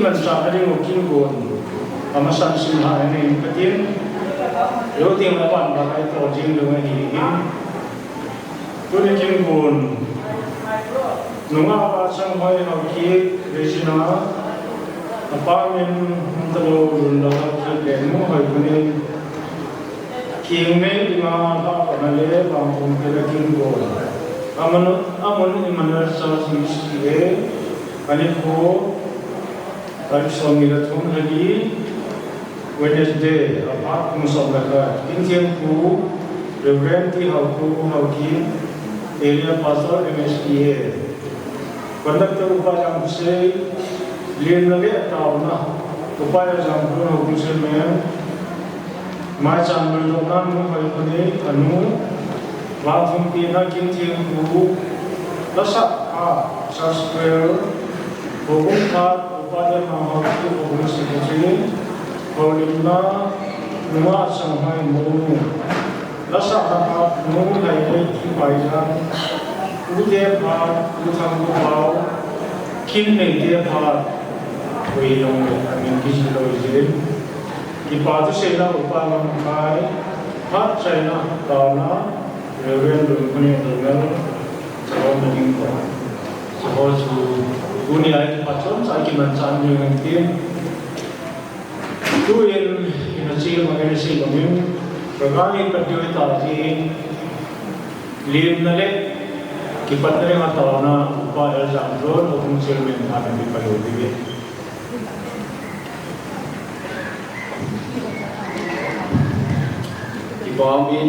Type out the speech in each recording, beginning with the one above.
มันสามารถที่มุกินกุนอามาสันสิมหาในประเทศเดี๋ยวที่มาวันมาไปโตจริงด้วยนี่ตัวนี้กินกุนหนุ่มอาว่าสังหอยเราคิดเรื่องนี้อาป้ามีมันตลอดเราคิดเรื่องนู้นหอยคนนี้คิงเมย์มาถ้าคนนั้นเลยบางคนก็กินกุนอามันมันสาวสิ่งที่เองอันนี้เขาParisomi rathon hadi Wednesday apart musam laka Indian ku Reverend ki hauku hauki area pastor MSPA Conductor upaya se lien lage tauna upaya jampu hauku se men ma chambal dona mu hoikone anu bathum pina Indian ku lasa a sasquare bogum khat Pada mahal itu berisi kecil, kalau nama Shanghai Mulu, rasa apa Mulu dari Kibayang, udah par, utang bau, kini dia par, wayang angin kecil lagi, Kipatu saya upaya memakai, hat saya tauna, reven dunia dunia, jauh meningkat, seharusnya dunia itu macam saya macam yang ini, tu yang nasi makan nasi kami, berkali perjuangan tadi, lihat nale, kipat nale atau na upaya jamrol, atau muncul mengenai di paludi. Kipamin,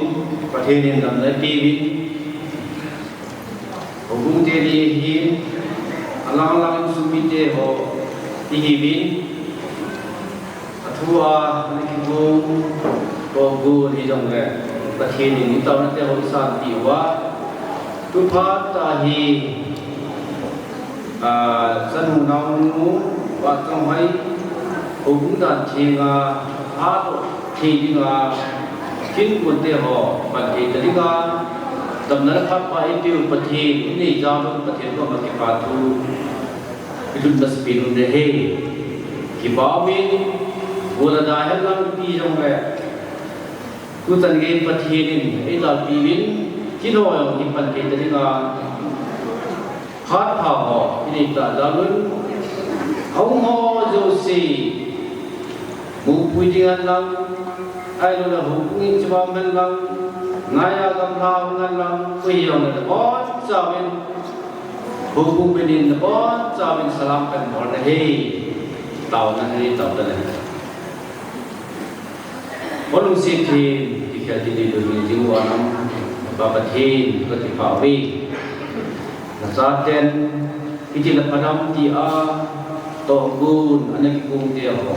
perhatian dalam TV, hukum jadi Alang-alang sumite ho ihibin athua nikibung bogu ni jongre pathin ni tawnate ho santi wa tupha tahi sanu naunu wa tongmai hukum dan thinga ato thinga kin kunte ho pathin dalika tamnar khapa itu pathin ini jaman pathin ko makipatu Idun tasbihun dehe, kibamin, bola dahil lang tijong le, kutan gay pathinin, ita pibin, kinoyong hipan kay talinga, hat pa ho, inita dalun, aung ho josi, mupwidingan lang, ay na hukungin sibaman lang, ngaya gamhawangan lang, kuyong na bon, samin, hukum benin bon samin salam kan bon hei tau na hei tau na bon sikhin dikati di dunia jiwanam babathin katipawi nasaten ijil padam ti a togun anak kung te ho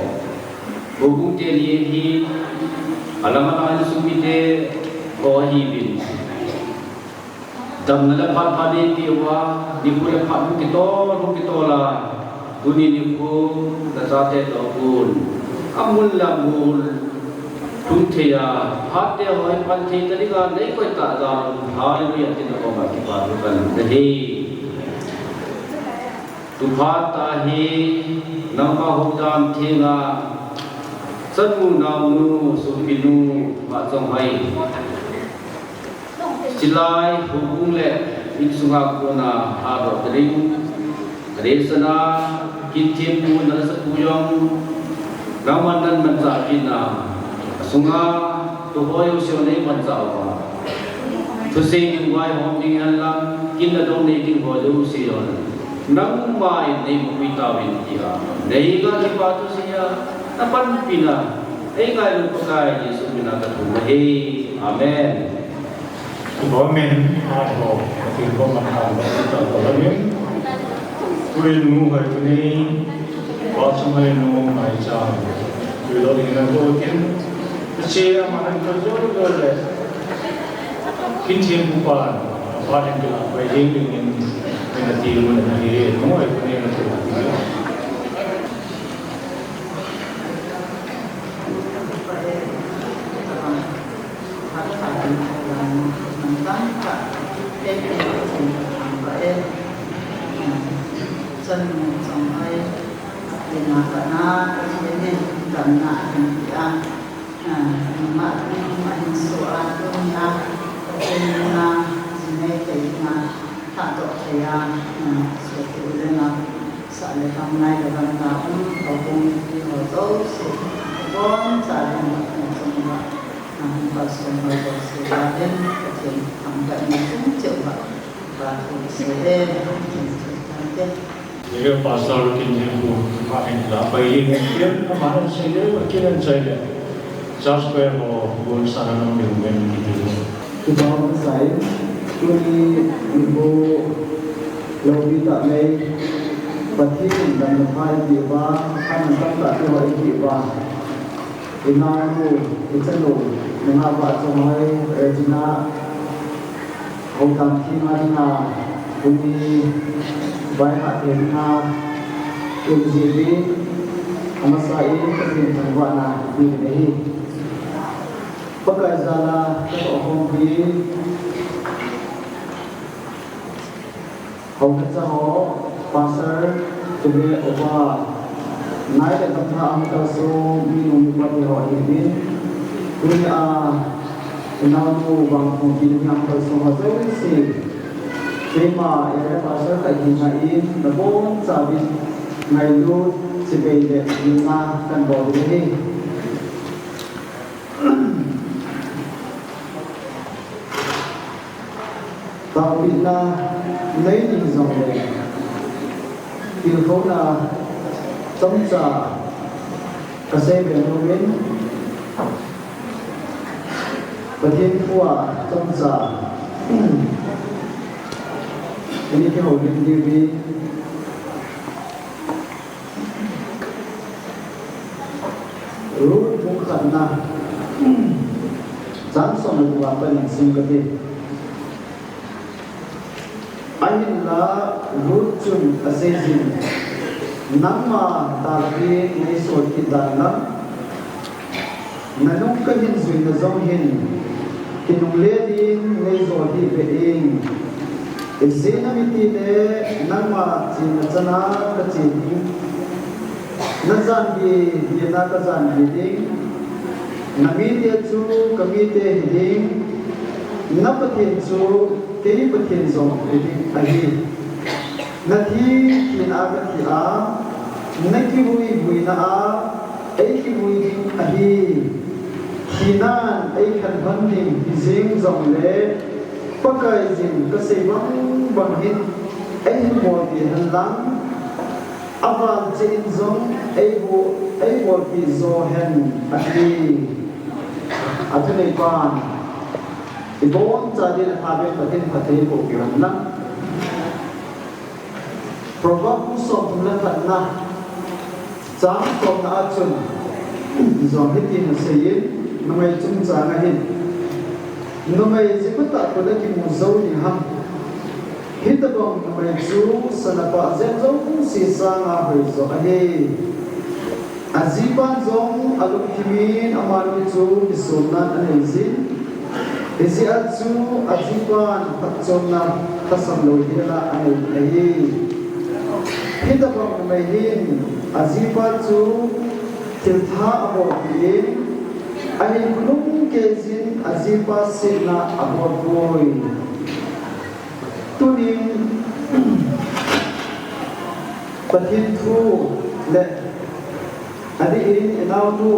hukum te lihi alaman al sumite ko hibin Tangala padi tiwa di pula padu kita la duni ni ku dasate topun amul lamul tunthya hate hoy panthi taliga nei koi ta da haleluya tin ko ma ki pa kan dehi tu phata hi nama hudam thinga sanmu namu supinu ma chong hai silai hubung le insunga kuna aro dring resana kitin mu na sa puyong ramanan mansa kina sunga to hoyo sione mansa wa to sing wai hom ding Allah kinna dong nei ding hoyo sion nang mai nei mu pita win dia nei ga ki pa to sia tapan pina ei ga lu pakai Yesus mina ka tu he amen Amen. Ako, kasi ko makakala ito ang palamin. Kuya nung hay ko ni, basa may nung may siya. Kuya rin na ko kin. Kasi ang mga nagkajol ko ulit. Kintiyan po pa, patin ko lang, by hingin in pinatilo na nahihin. Nung hay ko ni natulog. Chân trong ấy thì là cả na cái nên cần lại thì mà mình sửa luôn nha nên là này thì là thả độ thì sửa tự lên là sợ là hôm nay là lần nào cũng có vùng thì hồi tối sẽ có trả lời một trong đó và sửa ra đến cái thằng cận cũng chịu vậy và cũng sẽ lên Jadi pasal kinjil ku main lah bayi mungkin kemarin saya makin saya just kayak mau buat sarana mingguan gitu. Kebahagiaan saya, kini ibu lebih tak lagi berhenti dan berhai jiwa, kan tak jiwa jiwa. Inaku itu mengapa semai Regina, hutang kimana, kini banyak yang UGB amasai kesin tangwana di nehi bagazala ko bi hawkaho pasar tube oba nai da tha amka so minum pati ho idin kunya namu bang ko bi amka so ha si Tema era pasal tak hinain, namun sabit ngailu sebagai lima kan boleh ni. Tapi na lấy những dòng này, điều khổ là chống trả cả xe về nông biến, và thiên phua chống trả. Ini ke holding diri rut bukan na jangan lupa pensiun Ayolah rutun asezin nama tarbi nisot kita na nanong kahin suy na zonghin kinungledin nisot di being Exena mitile nama cinacana kecil, nazan di yana kazan hiding, namite tu kamite hiding, napatin tu kini patin zong hiding ahi, nati kinagat kia, naki hui na eki hui ahi, kinan ekan banding hizing zong le. Pakai jin kesebang bangin mo di hanlang aval jin zong mo di zohen ati atune pan ibon jadi habe patin patin ko kiranna proba pusok melafatna jam kom na achun zong hitin sayin namai chung changahin Numai jipata pada ki muzau ni ham hitabang may chu sanapa zenzong sisanga hoizo ahe aziban zong alukhimin amanu chu bisunan anezin isi atsu aziban patchonna tasamlo hila ahe hitabang may hin aziban chu tiltha abo hin ahe kunung kezin aziba sina abo boy tuning patin thu le adi in enau tu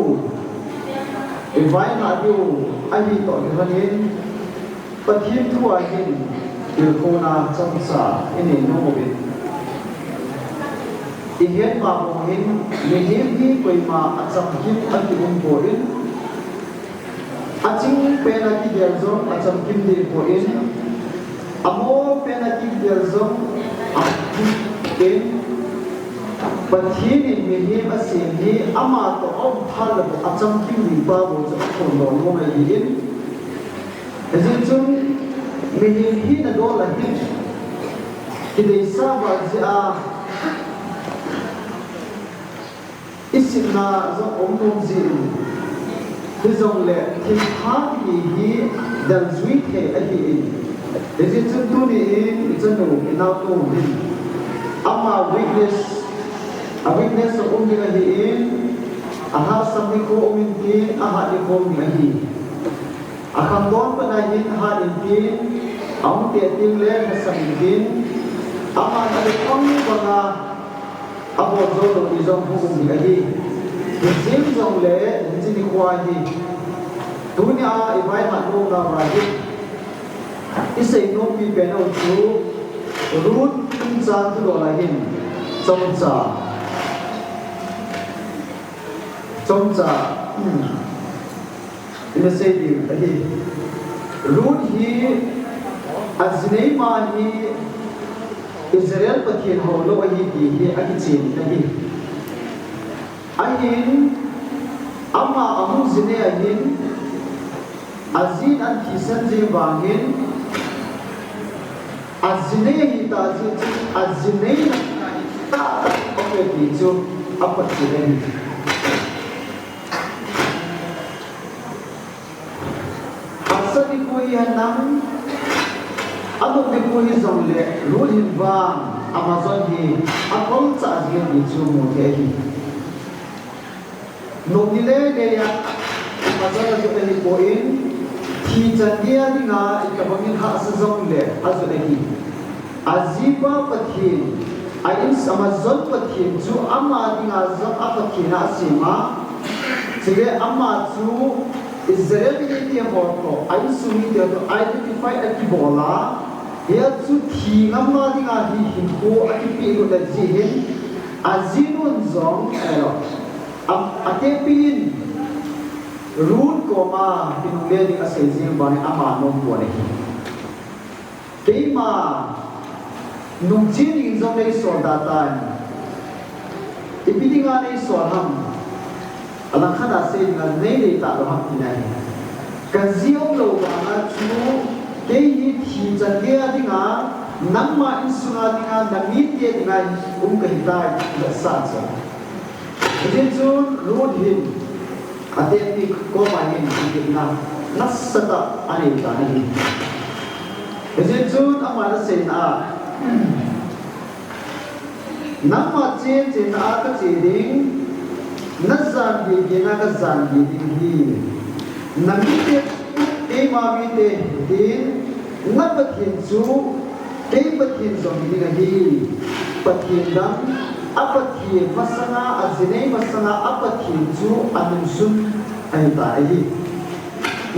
invite na tu ai to hanin patin thu ahin ilkona chamsa ini no bit ihen ma mo hin mehim hi koi ma acham kim ati ko in aching pena ki derzo acham kim dir ko in amo pena ki derzo in pathini mehim asin hi ama to om phal acham kim ri ba bo cha ko no mo mai in ezin chun mehim hi na do la hi kidei sa ba ja isina zo omnom zin hizong le kim ha hi dal zui the ahi in ezin chun tu ni in chanu inau tu din ama witness of umdi ahi in aha samni ko umin tin aha ni ko mi ahi akam don panahin aha in tin am te tin le hasam din ama na ko ni banga abo zo lo ni zong hu mi ahi zim zong le ni ni kwa hi dunia ibai ma no na ra hi isai no pi pe no chu rut kin san tu lo la hin chong cha ina sei di ahi rut hi aznei ma hi Israel pathin ho lo ahi ti hi ahi chin ahi ahin amma amu zine ahin azin an kisan je bangin azine hi ta ji azine ta oke ti chu apat chile asadi koi hanam adu de koi zongle rolin bang amazon hi akol cha ji ni chu mo the hi nokile le ya amazon ju pe ko in thi chandia ni nga ikabangin ha asazong le azule hi aziba pathin ain amazon pathin chu ama dinga zam apathina sima chile ama chu Israel ni ti ho to ain sumi de to identify akibola ya chu thi ngama dinga hi hin ko akipi ro da ji hin azinun zong ero atepin root koma pinule ni asezim bani ama no ko ne keima nungchin in zong nei so datan ipidinga nei so ham alang khana se nga nei nei ta ro ham tinai kan ziom lo ba na chu dei ni thi chan dia dinga namma insuna dinga nami tie dinga ka hitai la sa cha Ijin chun root hin ate ni ko ma hin dinga nasata ani ta ni ijin chun amara se na namma che na ka che ding nazan bi na ka zan bi ding hi nami te e ma bi te din na pathin chu te pathin zong ni ga hi pathin dam apathi masanga azine masanga apathi chu anunsun ai ta ai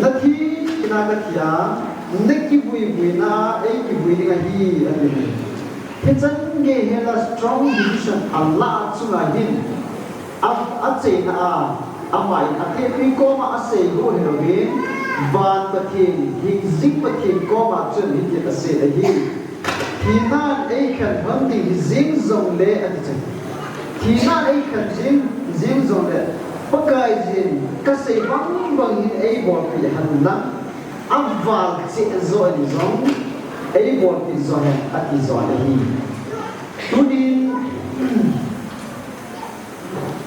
nathi kina ka thia neki bui na ai ki bui ga hi ani Hechan ge hela strong decision Allah chunga hin ache na amai ate pi ko ma ase go heroge van pathin higzik pathin ko ma chun hi ke ase hi hinan ai kan bandi zing zong le ati hinan ai kan zing zong le pakai jin ka se bang hin ai bo pi han na aval che zo ni zong ai bon ti zo he ati zo le hi tu din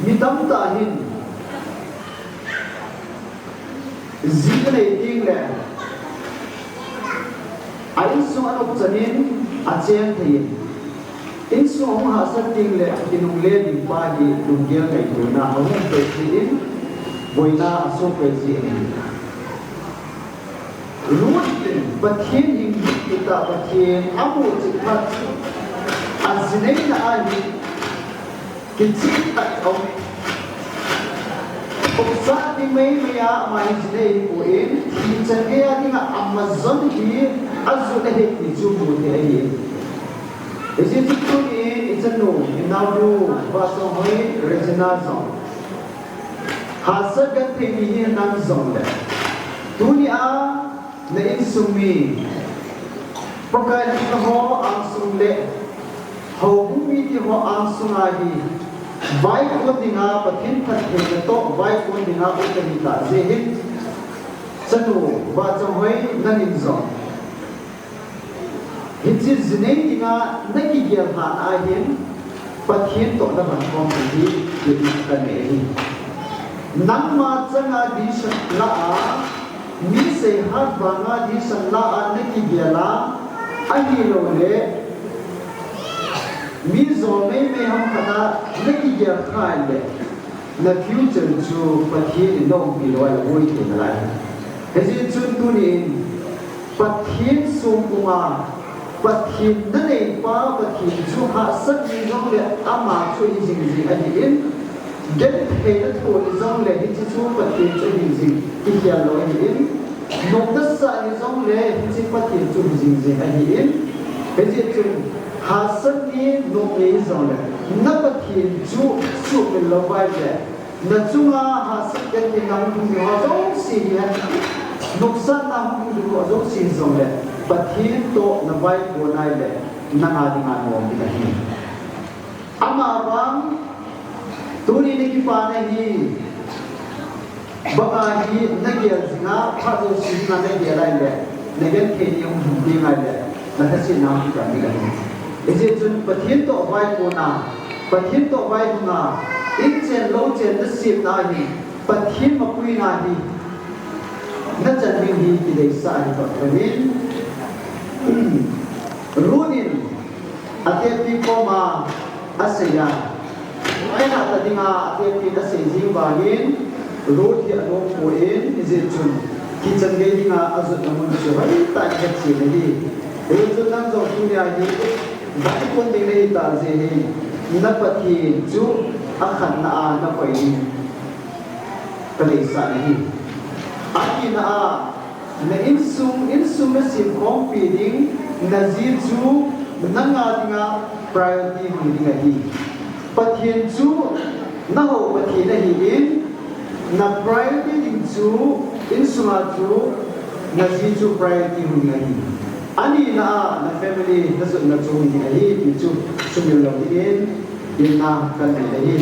mi tam ta hin zikre ting le ai so anok chanin a chen thein in so ha sa ting le kinung le ding pa hi lung gel kai tu na ho pe tin boina so pe ji ruột bát thiên hình kita bát thiên amu cikmat azinai na ani kincit tak om Pagsa di may maya amay zinay po kincangaya di nga Amazon di azo na hit ni Jubu di ayin isi cikto ni itano inawdo baso hoy Regina zong hasagat pinihin ng zong le tuni na insumi pagkain na ho ang sumle ho bumiti ho ang sungahi vai ko dinga pathin phat the to vai ko dinga ko tanita zehin sanu ba chawai nanin zo hitsi zinai dinga naki gel ha ahin pathin to na ban kom di di kane hi namma changa di la mi se har banga di sanla anaki gela ani lo le mi zo me ham khana naki gel khai le na future chu pathi no bi lo ai voi ke na lai hezi chun tu ni pathi sum kuma pathi na ne pa pathi chu ha sat ni no le ama chu jing jing ani in get he na to ni zong le hi chu pathi chu jing jing ki ya lo ani in nong da sa ni zong le hi pathi chu jing jing ani in hezi chu ha sat ni no me zong le na pathi chu chu me lo bai le na chu ma ha sat ke ni nam ku ni ha zong si ya nok sa na ku ni ho zong si zong le pathi to na bai ko nai le na nga di nga no bi hi ama bang tuni ni ki pa na hi baka hi na ge singa pha zo si na ne ge lai le ne gen ke ni hum di ngai le na ta si na ki ka ni ga ni ese chun pathin to bai ko na pathin to bai na in chen lo chen na si na hi pathin ma pui na hi na chan ni hi ki dei sa ni to rin runin ate pi ko ma asya ai na ta dinga ate pi da se ji ba yin road hi ado ko in is it chun ki chan ge dinga azut na mun chu hai ta ka chi ne hi e chun nam zo tu ya hi ba kon ding ne ta je hi na pathi chu a khan na a na pai ni ka le sa ne hi aki na a na insum na sim kong pi ding na ji chu na nga dinga priority hu dinga hi pathian chu na ho pathian na hi in na priority ding chu insuma chu na ji chu priority hu dinga hi ani na family na su na chu dinga hi pi chu sumil lo din na kan ne hi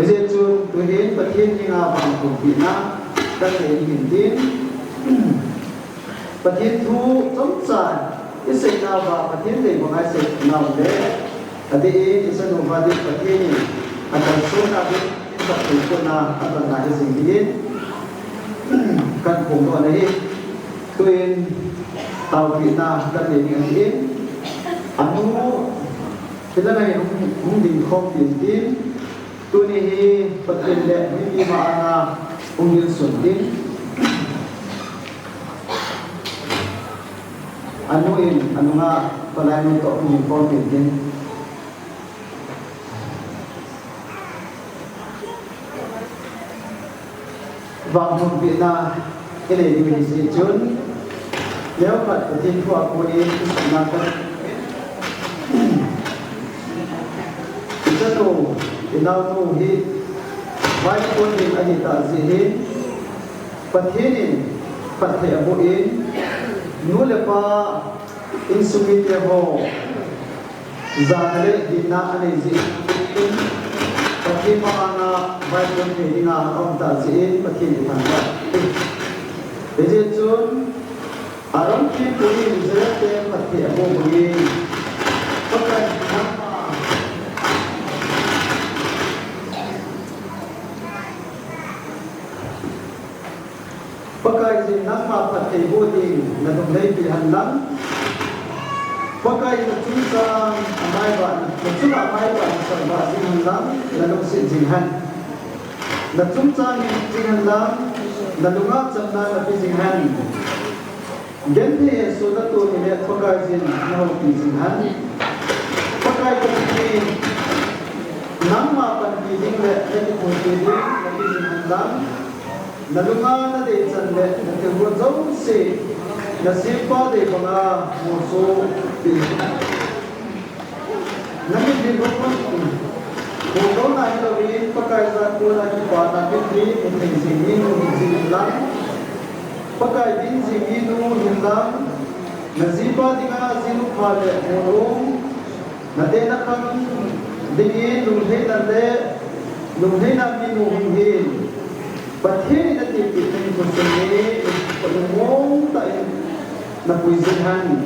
ese chu tu hin pathian ni nga bang ku pi na kan ne hin din pathian thu chom cha ise na ba pathian dei ba se na le ade isa no ba de pathian ni adan so na de sa ko na adan na de sing din kan ko no na hi tuin tau ki na kan ne ni hin anu sila na yung ding khom din tu ni hi pathian le ni ma ana ungil sun din anu nga palay mo to ang important din vang hong bi na ile ni ni si chun leo pat tin ko ko ni na ka ito to inaw to hi vai ko ni ani ta si hi pathinin pathe abo in nule pa insumit ho zanale dinna ane ji pathi ma ana vai kon the dinga om ta ji pathi ni thang ba eje chun Aram ki puri zerate pathi abo bagi pakai pakai jin nama pathi bodi na dum dai pi hanlang pakai chusa amai ba chusa amai ba sarba jin hanlang na dum sin jin han na chusa ni jin hanlang na lunga chamna na pi jin han Gente sudah tu ni pakai jin nahu jin han pakai tu nama panti jin le jadi kunci jin tapi jin han nalunga na de chan le na te go zau se na sipa de banga moso pi nami de go ko na ilo wi pakai za ko na ki pa na ki ni jin jin lang pakai din jiminu hindam naziba dinga zinu phale morom nadena kham dingi lunghe na minu hin pathe na ti ti ko sene ko ta na puizinhan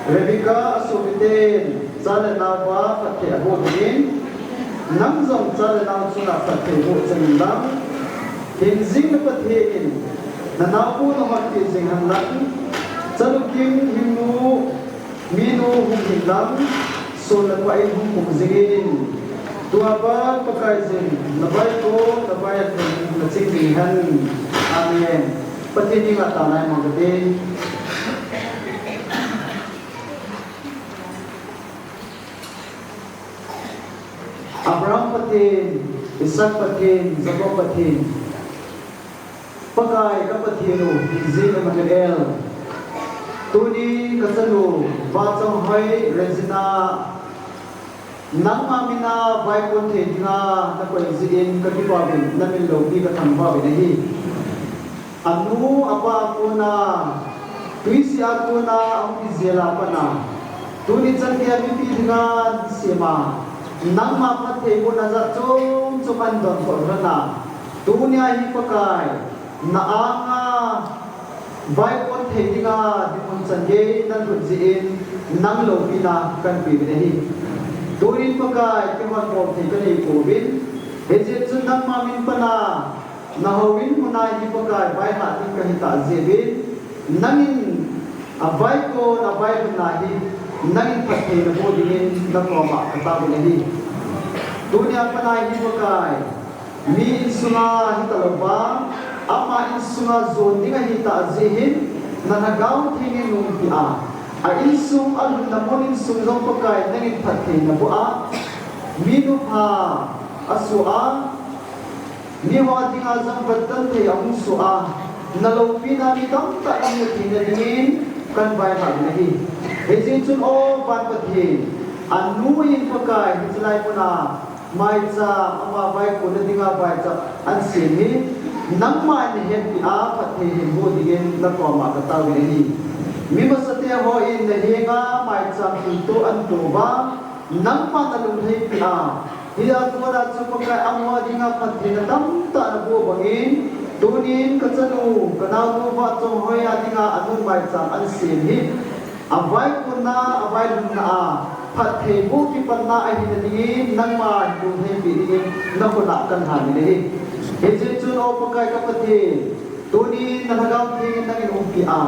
rebika asubiten sala na wa pathe abo din namzong sala na suna pathe ho changlam hinjing na pathe in na napu na hati sing hanlang chalukim himu minu hum hilang so la pai hum hum zingin tuaba pakai sing na bai ko na bai na sing sing han amen pati ni ma ta nai ma gate Abraham patin Ishak patin Jacob patin pakai kapathiru zin Emmanuel tuni kasanu bachong hoi rezina nangma mina vai kon the dinga na ko zin ka ki pa bin namin lo ki ka thamba bin hi anu apa kuna tuisi akuna am izela pana tuni changke ami pi dinga sema nangma pathe ko na za chom choman don ko rana dunia hi pakai na anga vai kon thedinga dipon chanje nan rujin nang lo pina kan pi ne hi turin pakai kewan ko thekani ko bin heje chun nang ma min pana na howin munai hi pakai vai ha ti ka hi ta jebin nangin a vai ko na vai na hi nangin pathe na bo dingin na ko ma ka ta ne hi dunia pana hi pakai mi suna hi talaba ama insuma zon dinga hita zihin na nagaw tingin nung pia a insum alun na monin sum zong pakai nangin pathe na bua minu pa asua mi ho dinga zang badan the ang sua na lo pina mi tam ta ang tingin dingin kan bai ha nahi hejin chun o ban pathe anu in pakai hitlai puna mai cha ama bai ko dinga bai cha an sin ni nangma ni het pi a pathe ho digen na ko ma ka ta wi ni mi ma sate ho in ne henga mai cham tu to an to ba nangma ta lu thei pi a hiya ko ra chu ko ka amwa dinga pathe na tam ta na bo bangin tunin ka chanu ka na no ba chong ho ya dinga anun mai cham an sin hi avai kunna avai lunna a pathe bu ki panna a hi ni nangma lu thei pi ni na ko na kan ha ni ni heje chun o pakai kapathe tuni nahagaw thing nangin umpi a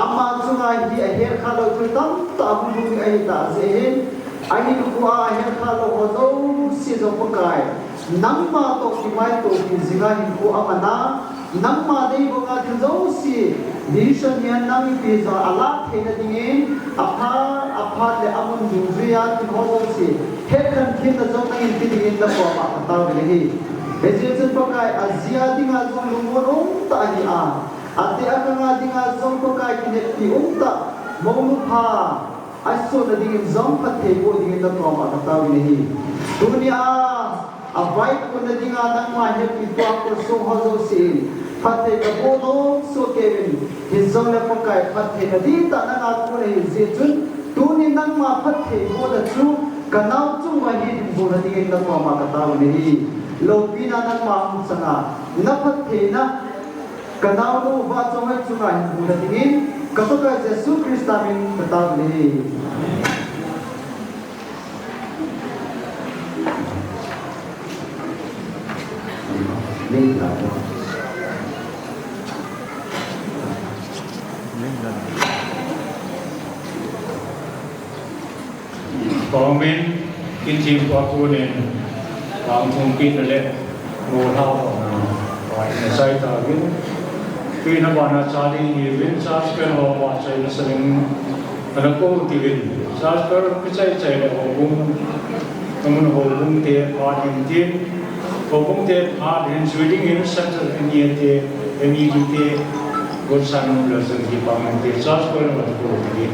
amma chunga hi a her khalo chutam ta bu bu ai ta zehin ani ku a her khalo ho do si zo pakai nangma to ki mai to ki zinga hi ku amana nangma dei bo ga zo si division yan nang pi zo ala thena dingin apha le amun juya ki ho zo si her kan thin da zo nangin pi dingin da ko ma ta le hi Hejin pakai Asia dinga zong lumurong ta hi a ate akanga dinga zong pakai kinet pi umta monglu pha aso na dingin zong pathe bo dingin da ko ma ta wi hi dunia avai ko na dinga nang ma he pi to ko so ho zo si pathe ka bo do so kevin hizong na pakai pathe na di ta na ko ne je chun tuni nang ma pathe bo da chu kanau chu ma hi bo na dingin da ko ma ta wi hi lo pina nang ma sanga na pathe na kanau no ba chong ai chu ga hi bu da dingin Katoka Yesus Kristus min tetap di. Komen kinjim aku nen bang mungkin le ngolau na sai ta gin pina bana chali ni bin charge kan ho wa chai na sering ana ko ti bin charge kar pichai chai le ho bum kamun ho bum te pa din tin ho bum te pa din sweeting in center in ye te emi di te god san lo san ki pa man te charge kar ho ko ti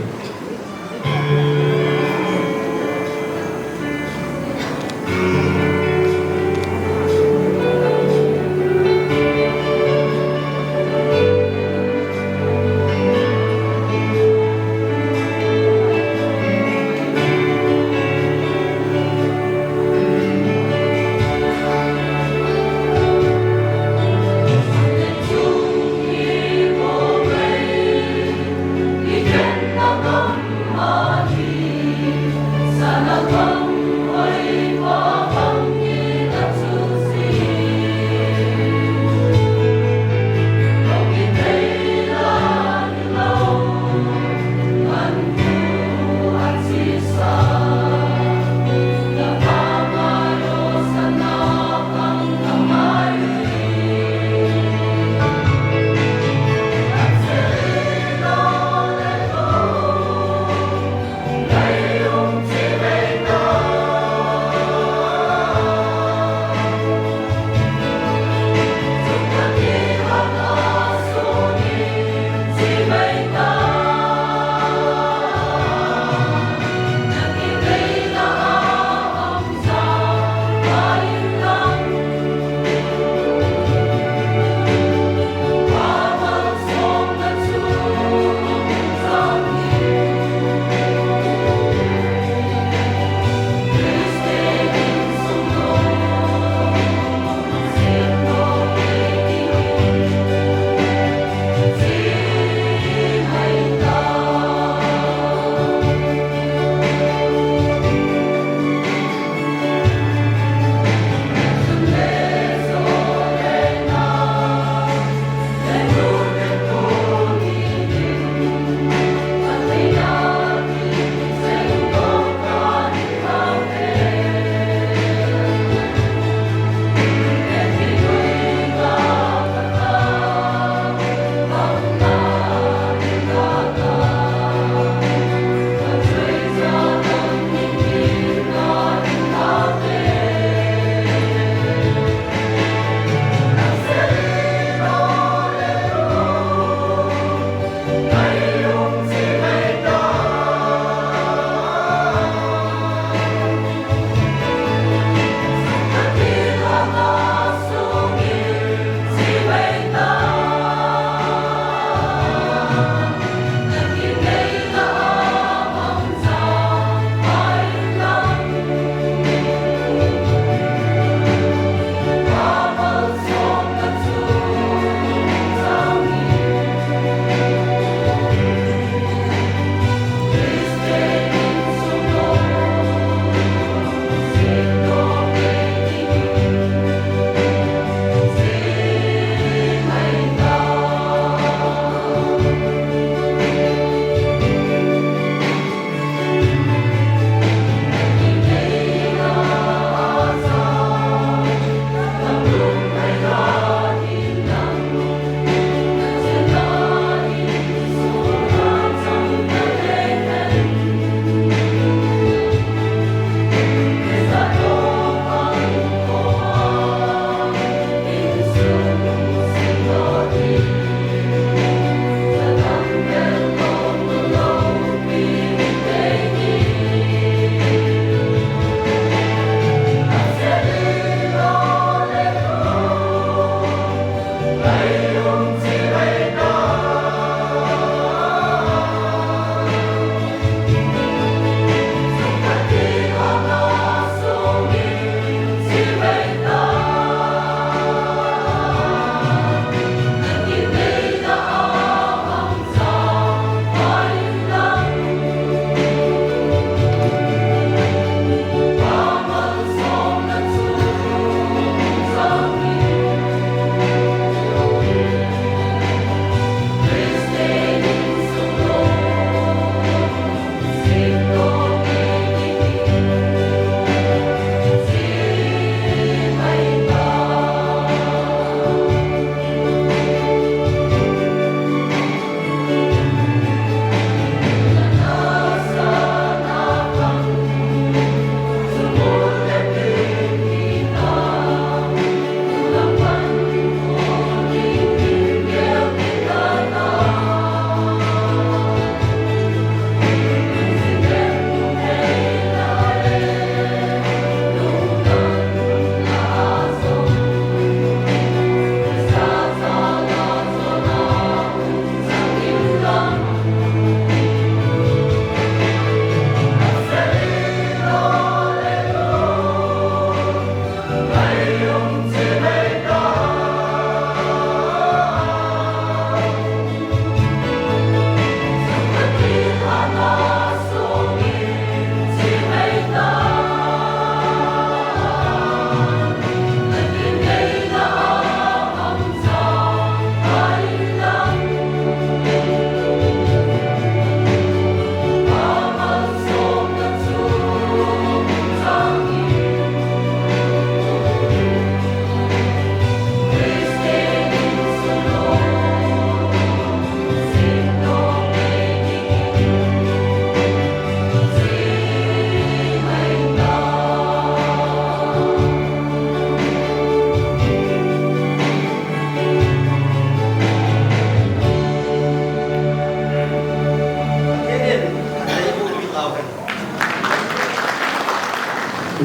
He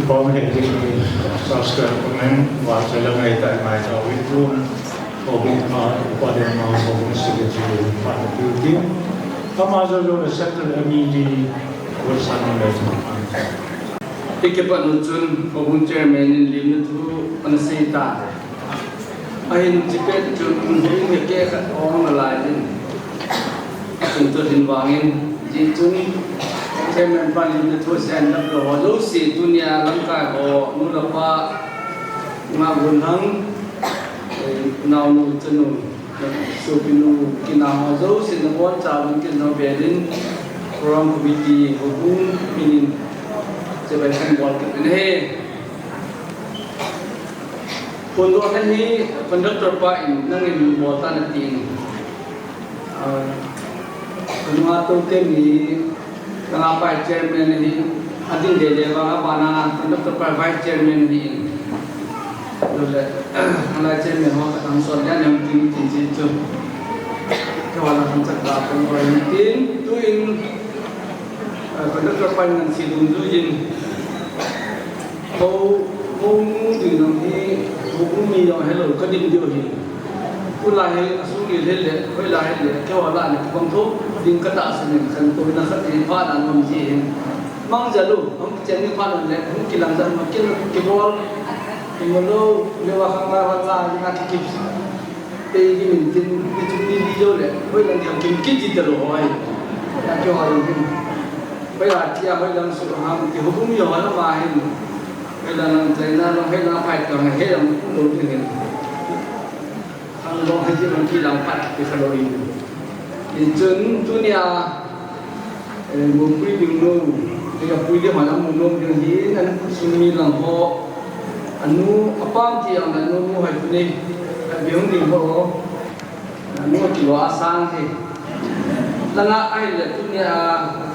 Bom Henry Saskar Kumen Wasalang ay tayo may tawid room o upadan mga pag-umustigit yung panabuti. Kamazalo na settle amidi Wilson Lezo. Ikipat nutun pabun chairman in limit anasita. Ahin jipet jun hindi kaya orang malayan. Untuk dinwangin jitun chairman pan limit sen nak lo si dunia langkai ho nulapa ngagunhang nau nutun supinu kinah ho si nabon cabun kinah bedin orang kubiti hukum minin sebagai buat ini untuk ini pendekar pain nangin buatan nanti kedua tu kini kenapa chairman ini adin dede bang mana pendekar pain vice chairman ini boleh kalau chairman ho langsungnya yang tinggi itu kawalan pencakap orang ini tu in pendekar pain yang sidung tu in Hầu từ năm thì cũngมีเราให้เราก็ดิ้นเดียวหินผู้ลายให้สู้ดีเล่นเลยไม่ลายเลยแค่ว่าละเนี่ยบางทุกดิ้นกระตาสนิทกันตัวนักเรียนพาดอันมันจีเห็นมั่งจะรู้ผมเจนนี่พาดอันเลยผมกินหลังจากมากินกินบอลกินบอลเรียกว่าข้างล่างข้างล่างที่นักกินไปกินกินจุดนี้ดีเลยไม่หลังจากกินกินจิตตลอดเลยอยากจะว่าอย่างนี้ไม่หลังจากไม่หลังสุดท้ายที่ผมมีอะไรมาเห็นเวลาเราใจน่าเราให้เราผัดก่อนให้เรารู้ถึงกันทางเราให้ที่มันที่เราผัดเป็นแคลอรี่จนตัวเนี้ยมุมปุ้ยดึงนู้ที่เราปุ้ยเดี๋ยวมันมุมนู้ดึงที่นั่นสุนีหลังพออันนู้อัปปั้มที่อันนั้นนู้ให้ตัวนี้เดี๋ยวนี้พอนู้ที่ว่าสร้างที่แล้วน่าไอ้เลยตัวเนี้ย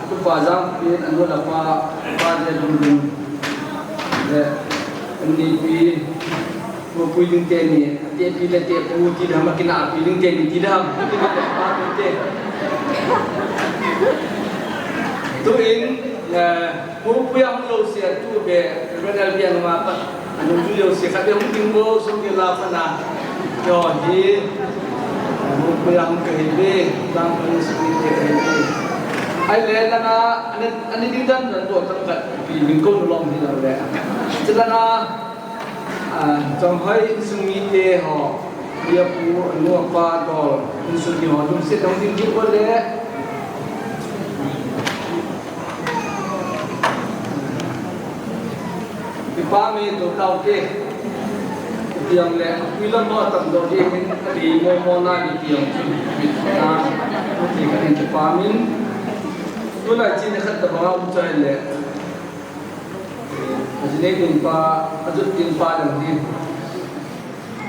ทุกฝ่ายจังเป็นอันนู้นละฝ่ายเดินini pi mau puing teni dia pilih dia pu tidak makin nak puing teni tidak tidak apa teni tu in mau puing lo sia tu be renal biang apa anu tu lo sia kada mungkin bo so dia la pana yo di mau puing ke be bang pun seperti ini ai le la na ani dindan dan tu tangkat pi mingkon long di la celana trong hai sumi te ho dia pu nu apa do usul di ho dum se dong din ju boleh dipa me to tau ke tiang le wilan mo tam do di di mo na di tiang chu na ti ka ni dipa min tu la chin khat ta ba u chai le Jadi timpa, ajut timpa dan tim.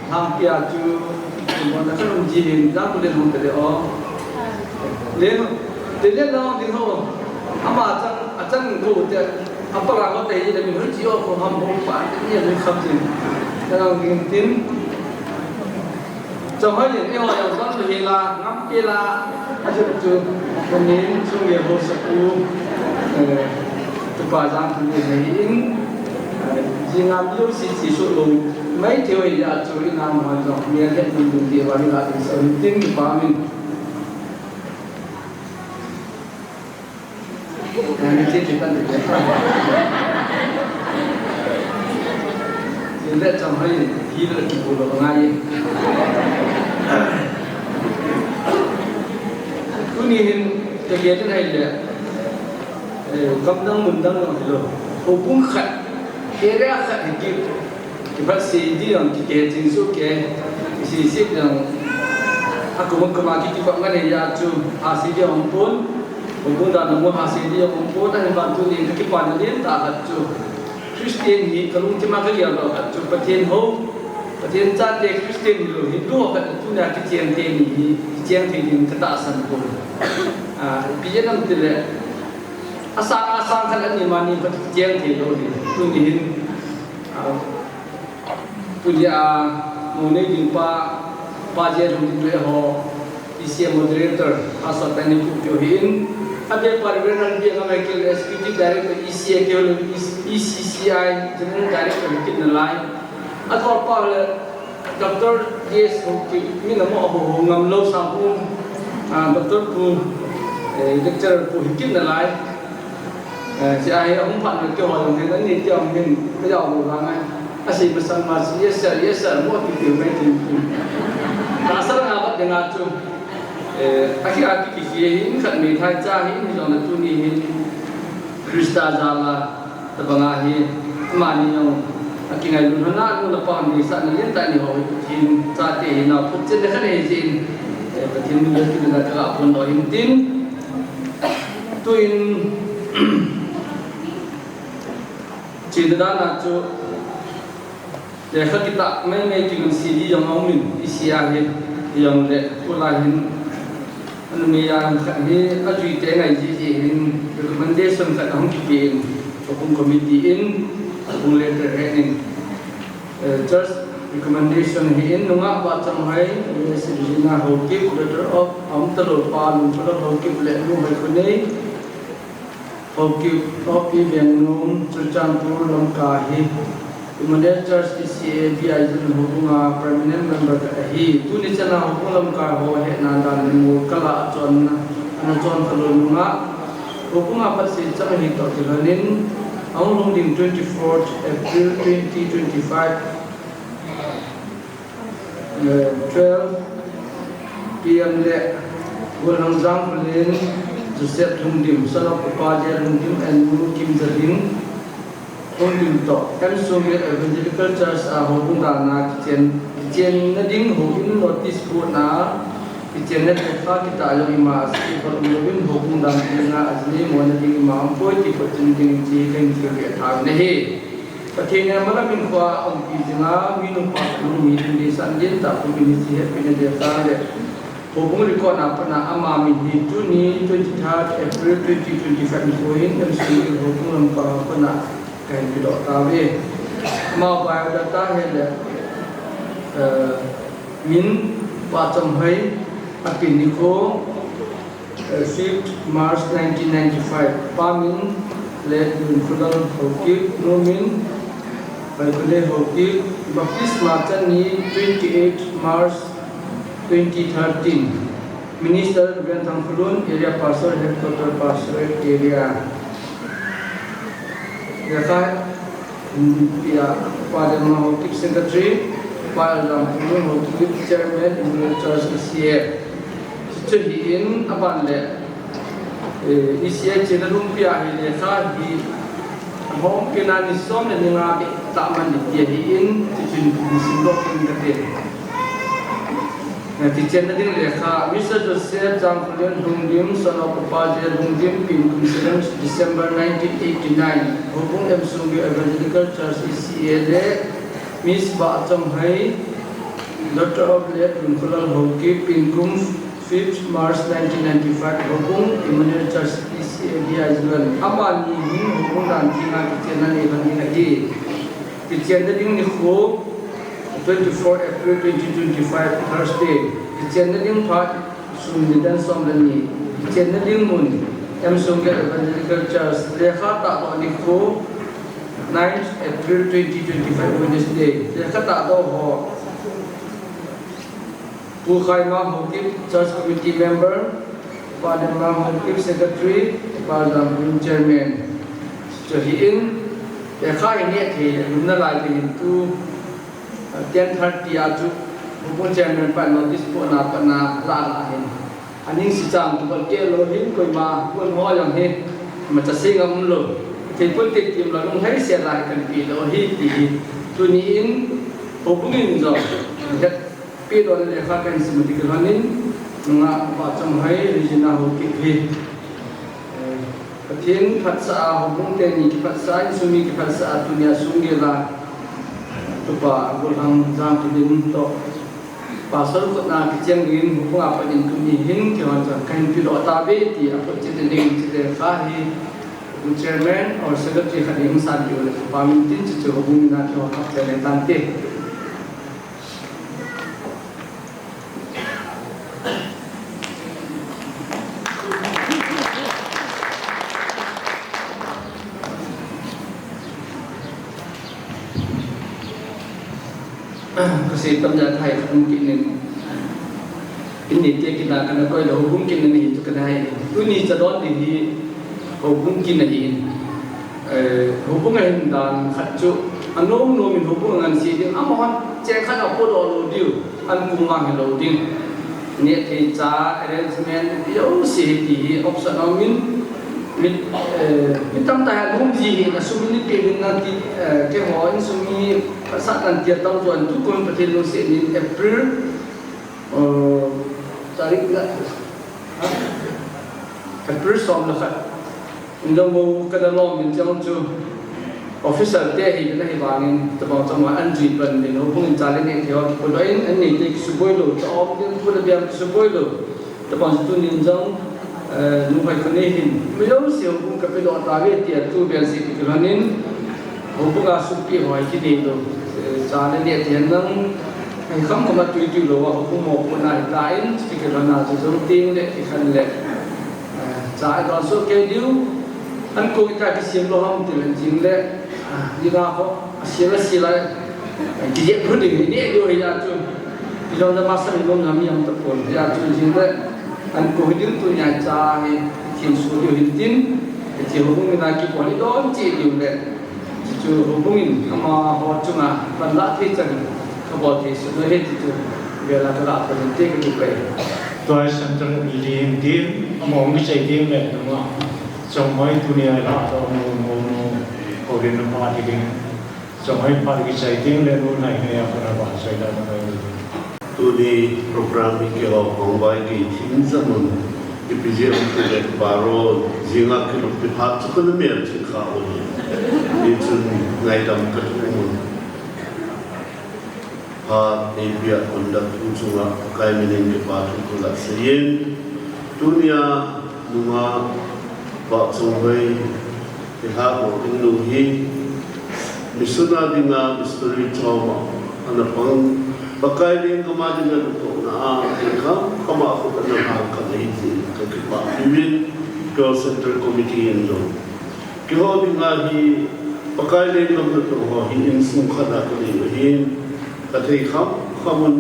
Hampir aju, mana kan ujian, dah boleh nombor dia. Lihat lah di sana. Ama acang tu dia, apa ragu tadi dia minum jiwa ko ham bomba, dia ni khamsin. Kalau tim, jangan yang orang yang tu hela, ngampila, ajut kemudian sungai bosaku, terpajang tu ni. Jika beliau sisi sulu, mai teori dia curi nama macam dia kan dulu dia balik lagi serenting dipamin. Yang ini kita tidak. Jadi macam ni, hidup di pulau ngai. Kunihin kegiatan ada, kamdang mundang ada, hukum khat. Kira khat hikip kibat sidi yang kike jinsu ke sisip yang aku mengkemaki kibat kan ya cu hasil dia ampun hukum dan namun hasil dia ampun dan bantu dia kibat dia tak hacu Kristen ni kalau cuma kerja lo hacu petien ho petien cantik Kristen dulu Hindu kan tu nak kecian teni kecian teni ketasan pun biar nam tidak asang-asang kan ni mani kecian teni lo tu ni punya mulai jumpa pajar untuk dia ho isi moderator asal tani kujohin Ada Parvenan dia ngai ke executive director ECA ke ECCI general director ke nalai atau apa Dr. Yes ke ni nama abu ngam lo sampun Dr. pu lecturer pu hikin nalai si ai ông phận được cho họ người ni cho mình bây giờ một lần asih bersama yes sir mau kita meeting asal ngabat dengan tu aki-aki kihihin kat mi thai cha hin jong na tu ni hin Krista jala tabangahi mani yong aki ngai lun na nu la pam ni sa ni len ta ni ho hin cha te hin na phut chen de khane jin ta tin ni ki na ka pon do hin tin tuin cindra na chu để khắc kita mấy chuyện CD yang mau min isia hin yang le pula hin anu mi yang ni ajui te ngai ji hin recommendation kat hong ki in opung committee in opung letter in just recommendation hin nunga ba cham hai sirjina hoki letter of amtalo palun pula hoki le nu hai khone hoki hoki benum chuchampur lamka hi Kemudian Church ICA BIZN hubunga permanent member hi tu ni chana hukulam ka ho he nandan mu kala chon ana chon kalunga hubunga pasi chama hi to tilanin aung ding 24th April 2025 12 PM le gulang jang pelin Joseph Thungdim sanok paje Thungdim and Guru Kim Jadin Hongdim to kan Soviet Evangelical Church hubung dana kitchen na ding hubung notice po na kitchen na fa kita ayo ima si kalau lebih hubung dan na asli mo na ding ima po ti ko tin ding ji kan ki tha nahi pathina mala min kwa om ki jinga minu pa nu mi ni san jin ta pu ni si he pe de ta de hubung ri ko na pa na ama mi ni tu ni 23 April 2025 ko in dan si hubung pa pa na kan pidok tawe mau biodata hele min pa cham hai apin ni ko 5th March 1995 pa min le dun khudal hoki no min bai kule hoki baptisma chan ni 28 March 2013 Minister Bentham Khulun area pastor headquarter pastorate area ya kai dia pada mahokip secretary pada Khulun hokip chairman in church ICA sehiin aban le ICA cenderung pia ile kha di hom kenani som le nga be taman di hiin chin disimlok in kate Kitchen na din lekha Mr. Joseph Jang Khulun Thungdim son of Paje Thungdim Pin Coincidence December 1989 hubung Emsunggi Evangelical Church ICA le Miss Ba Cham Hai Dr. of Late Khulal Hoki Pin Kum 5th March 1995 hubung Emmanuel Church ICA BIZN amani hin hubung dan tinga kitchen na ni bani lagi kitchen na din ni ko 24 April 2025 Thursday kitchen na din part sundidan somlani kitchen na din mun Emsunggi Evangelical Church lekha ta to ni ko 9th April 2025 Wednesday lekha ta do ho Pukhaima Hokip Church Committee Member Padma Hokip Secretary Padma Chairman Jahiin lekha ini thi lumna lai tin tu 10:30 aju hubung chairman pa notice po na pa na la hin aning si chang tu ke lo hin koi ma pon ho yang he ma cha sing am lo te pon te tim la lung hai se lai kan pi lo hi ti tu ni in hubung in zo dat pi do le kha kan si muti kan nin nga pa cham hai rijina ho ki hi pathin phat sa hubung te ni ki phat sa sumi ki phat sa tunia sungi la tupa gulang jang tin to pasal ko na kitchen gin hubung apa din tuni hin ke wan kan pi do ta be ti apa tin ding ti fa hi chairman or secretary khadim san yo le pamin tin chu hubung na to ha te tan te เกษตรตำยาไทยคุณกินนึงอินนี่เตกินากันก็เราหุ้มกินนี่ทุกได้ตัวนี้จะร้อนดีๆหุ้มกินนี่หุ้มเงินดันขัดจุอันโน้มมินหุ้มเงินสีดิ้งอ้าวแจกขัดเอาโคดอโลดิวอันกุมวางให้เราดิ้งเนี่ยที่จ้าarrangement เดี๋ยวสิที่ option เอามิตั้งแต่หุ้มจีนะสุมินี่เป็นนาทีแค่หัวอินสุมีภาษาอังกฤษต้องจวนทุกคนประเทศเราเสียในApril tarik enggak April 2 lah undang mau kada long min jang chu official day hi na hi wangin tabang chama anji ban din hubung chale ne theo ko doin an ni te suboilo cha om din pu da biam suboilo tabang tu nin jang nu phai khone hin me lo siu hubung ka pe do ta ve ti tu bian si ki lanin hubung a su pi hoi ki de do chale ne thian nang ai không có mặt tùy lo wa hubung mo ko na ta in ki ka na chu jong ting le ki khan le cha ai do so ke diu an ko ta ki sim lo ham ti len jing le đi ra có xí lại cái gì cũng được này điều này là chuyện bây giờ nó master mình làm gì tập huấn là chuyện gì đấy anh cố đứng tôi nhà cha thì thiên số điều hiện tin thì hôm mình là cái quản lý đó chỉ điều đấy chứ hôm mình mà họ chung là phần lá thì chẳngเขาบอกที่สุดเลยที่เวลาตลาดเป็นเต็มกันไปตัวฉันจะมีเรียนทีมมองไม่ใช่ทีมเลยนะว่าจงไว้ตัวนี้ละตัวโมโอเรียนมาที่นี่จงไว้พาที่ใช้ทีมเลยรู้ไหนเนี่ยคนละว่าใช้ได้ไหมตัวนี้โปรแกรมที่เกี่ยวกับของไว้ที่ทิ้งสมุนที่พิจารณาตัวเล็กบาร์โรจิงาคิดว่าพิพาททุกคนเมียนที่เขานี่จนไงดำกระทุ่มพาเอเบียคนดักทุ่งสุงะกายมินิงเก็บปาทุกคนเสียนตัวนี้นุ่งบอกส่งไปที่หาบอกอินโดนีมิสุนาดิงามิสตรีชาวมาอันนั้นฟังบักไก่เลี้ยงก็มาดิงาตัวน่ะเด็กเขามาคุยกันหากันเลยที่ก็คิดว่าพิวินก็เซ็นทรัลคอมมิตี้อินโดที่เขาดิงาที่บักไก่เลี้ยงก็ตัวเขาที่อินสุขนาดนี้ที่แต่ที่เขามัน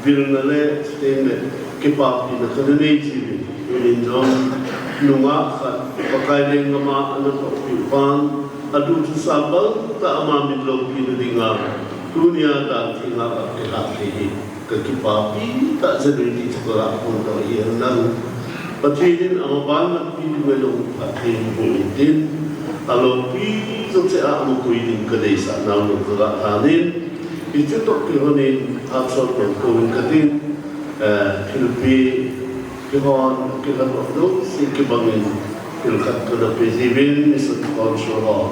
วิลนั่นแหละสเตนเนี่ยเก็บปากที่นักเรียนที่วินโดนุ่งขัดปากไก่เลี้ยงก็มาอันนั้นก็ผิวพรรณอดูทุสาบัลแต่อามามิดลพีนดิ่งาทุนยาตาที่งากับที่รักที่ก็คิดปากที่แต่จะดูที่จะกระพุ่งตัวเองนั้นประเทศนี้อามาบ้านนักพิธีเวลาประเทศบุญดินอารมณ์ที่สุดเสียอามาคุยดินก็ได้สั่งนำลงกระทานินอิจฉาที่คนนี้อาสาสมัครคนกันดินคิดปีคิดว่าคิดว่าดูสิ่งที่บางอย่างคิดว่าตัวเราเป็นชีวิตนี้สุดความชั่วร้าย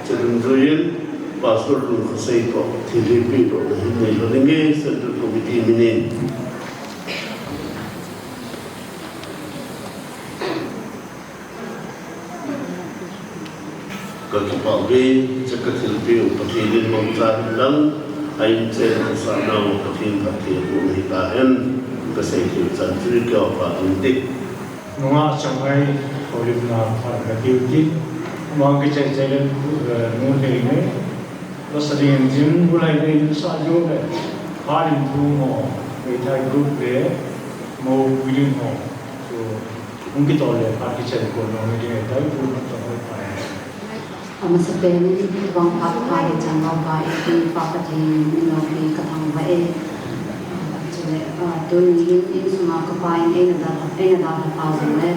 จะดึงดูยันภาษาลูกเขาใส่ตัวที่เรียนปีตัวนี้ในเรื่องนี้เซ็นทรัลคอมมิตี้มินิก็คิดว่าเรื่องจะกระตุ้นปีอุปถัมภ์มองจากนั้นไอ้เจ้าสาวน้องประเทศประเทศบุญตาเอ็นก็ใส่ที่จันทร์เกี่ยวกับอันดิกน้องช่างไงเขาเรียกว่าฝ่ายการดิวที่มองกิจใจเล่นนู่นเลยเนี่ยเราแสดงจิมบุไรในสายโยเลยหาดินทุ่งหอไปทายกรุ๊ปเลยมาวิลิงหอso mungkin tolong artis ekonomi dia tahu tu macam apa masa ini bang apa yang jangan baik di property nopi ketang baik jadi tu ini semua kepain ini dah pasal le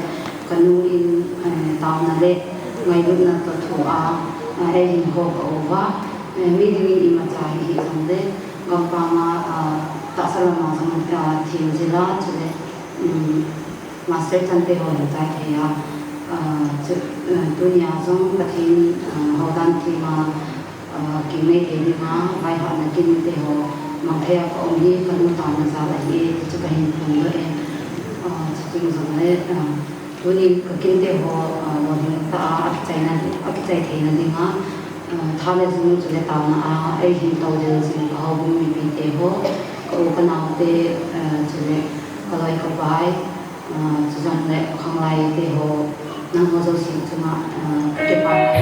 kanun tahun le ngai dulu nak tua ini kau bawa midi macam ini sampai gampang tak selama sama tim jelas jadi master cantik orang tak ya dunia jong batin haudan tima kini ini mah baik hal nak kini deh ho makanya kau ni kalau tahu masalah ini cuba himpun le jadi misalnya dunia kini deh ho wajib tak China Thailand ni mah Thailand semua sudah tahu na ini tahu je sih kau bumi deh ho kau kenal deh jadi kalau ikut baik jangan le orang lain deh ho nang mozo sing cuma kepai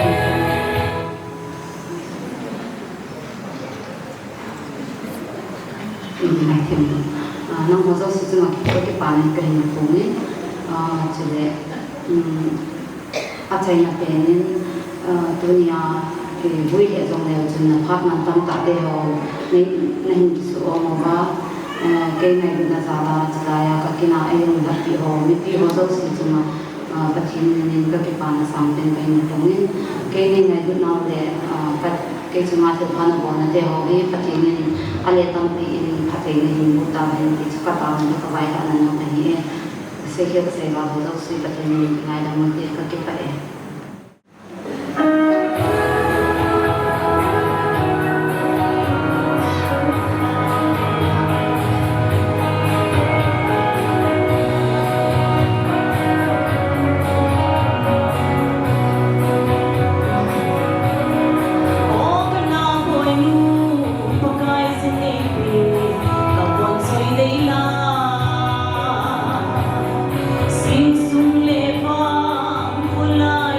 item nang mo zo si ma ko ke pa ni kan ko ni chile a chai na pe ni dunia ke vui he zong le chun na phat man tam ta de ho ni nahi su o mo ba ke nai na sa la cha ya ka kina ai ru da ti ho mi ti ho zo si ma pathin ni ka ke pa na sam ten pe ni ko ni ke ni ngai du na le ka ke chuma se phana bo na de ho ni pathin ni ale tam ti ni pathin ni mu ta ni ti ka ta ni ka vai ka na na ni se ke se va ho zo si pathin ni ngai da mo ti ka ke pa e Sing sung le pang kulay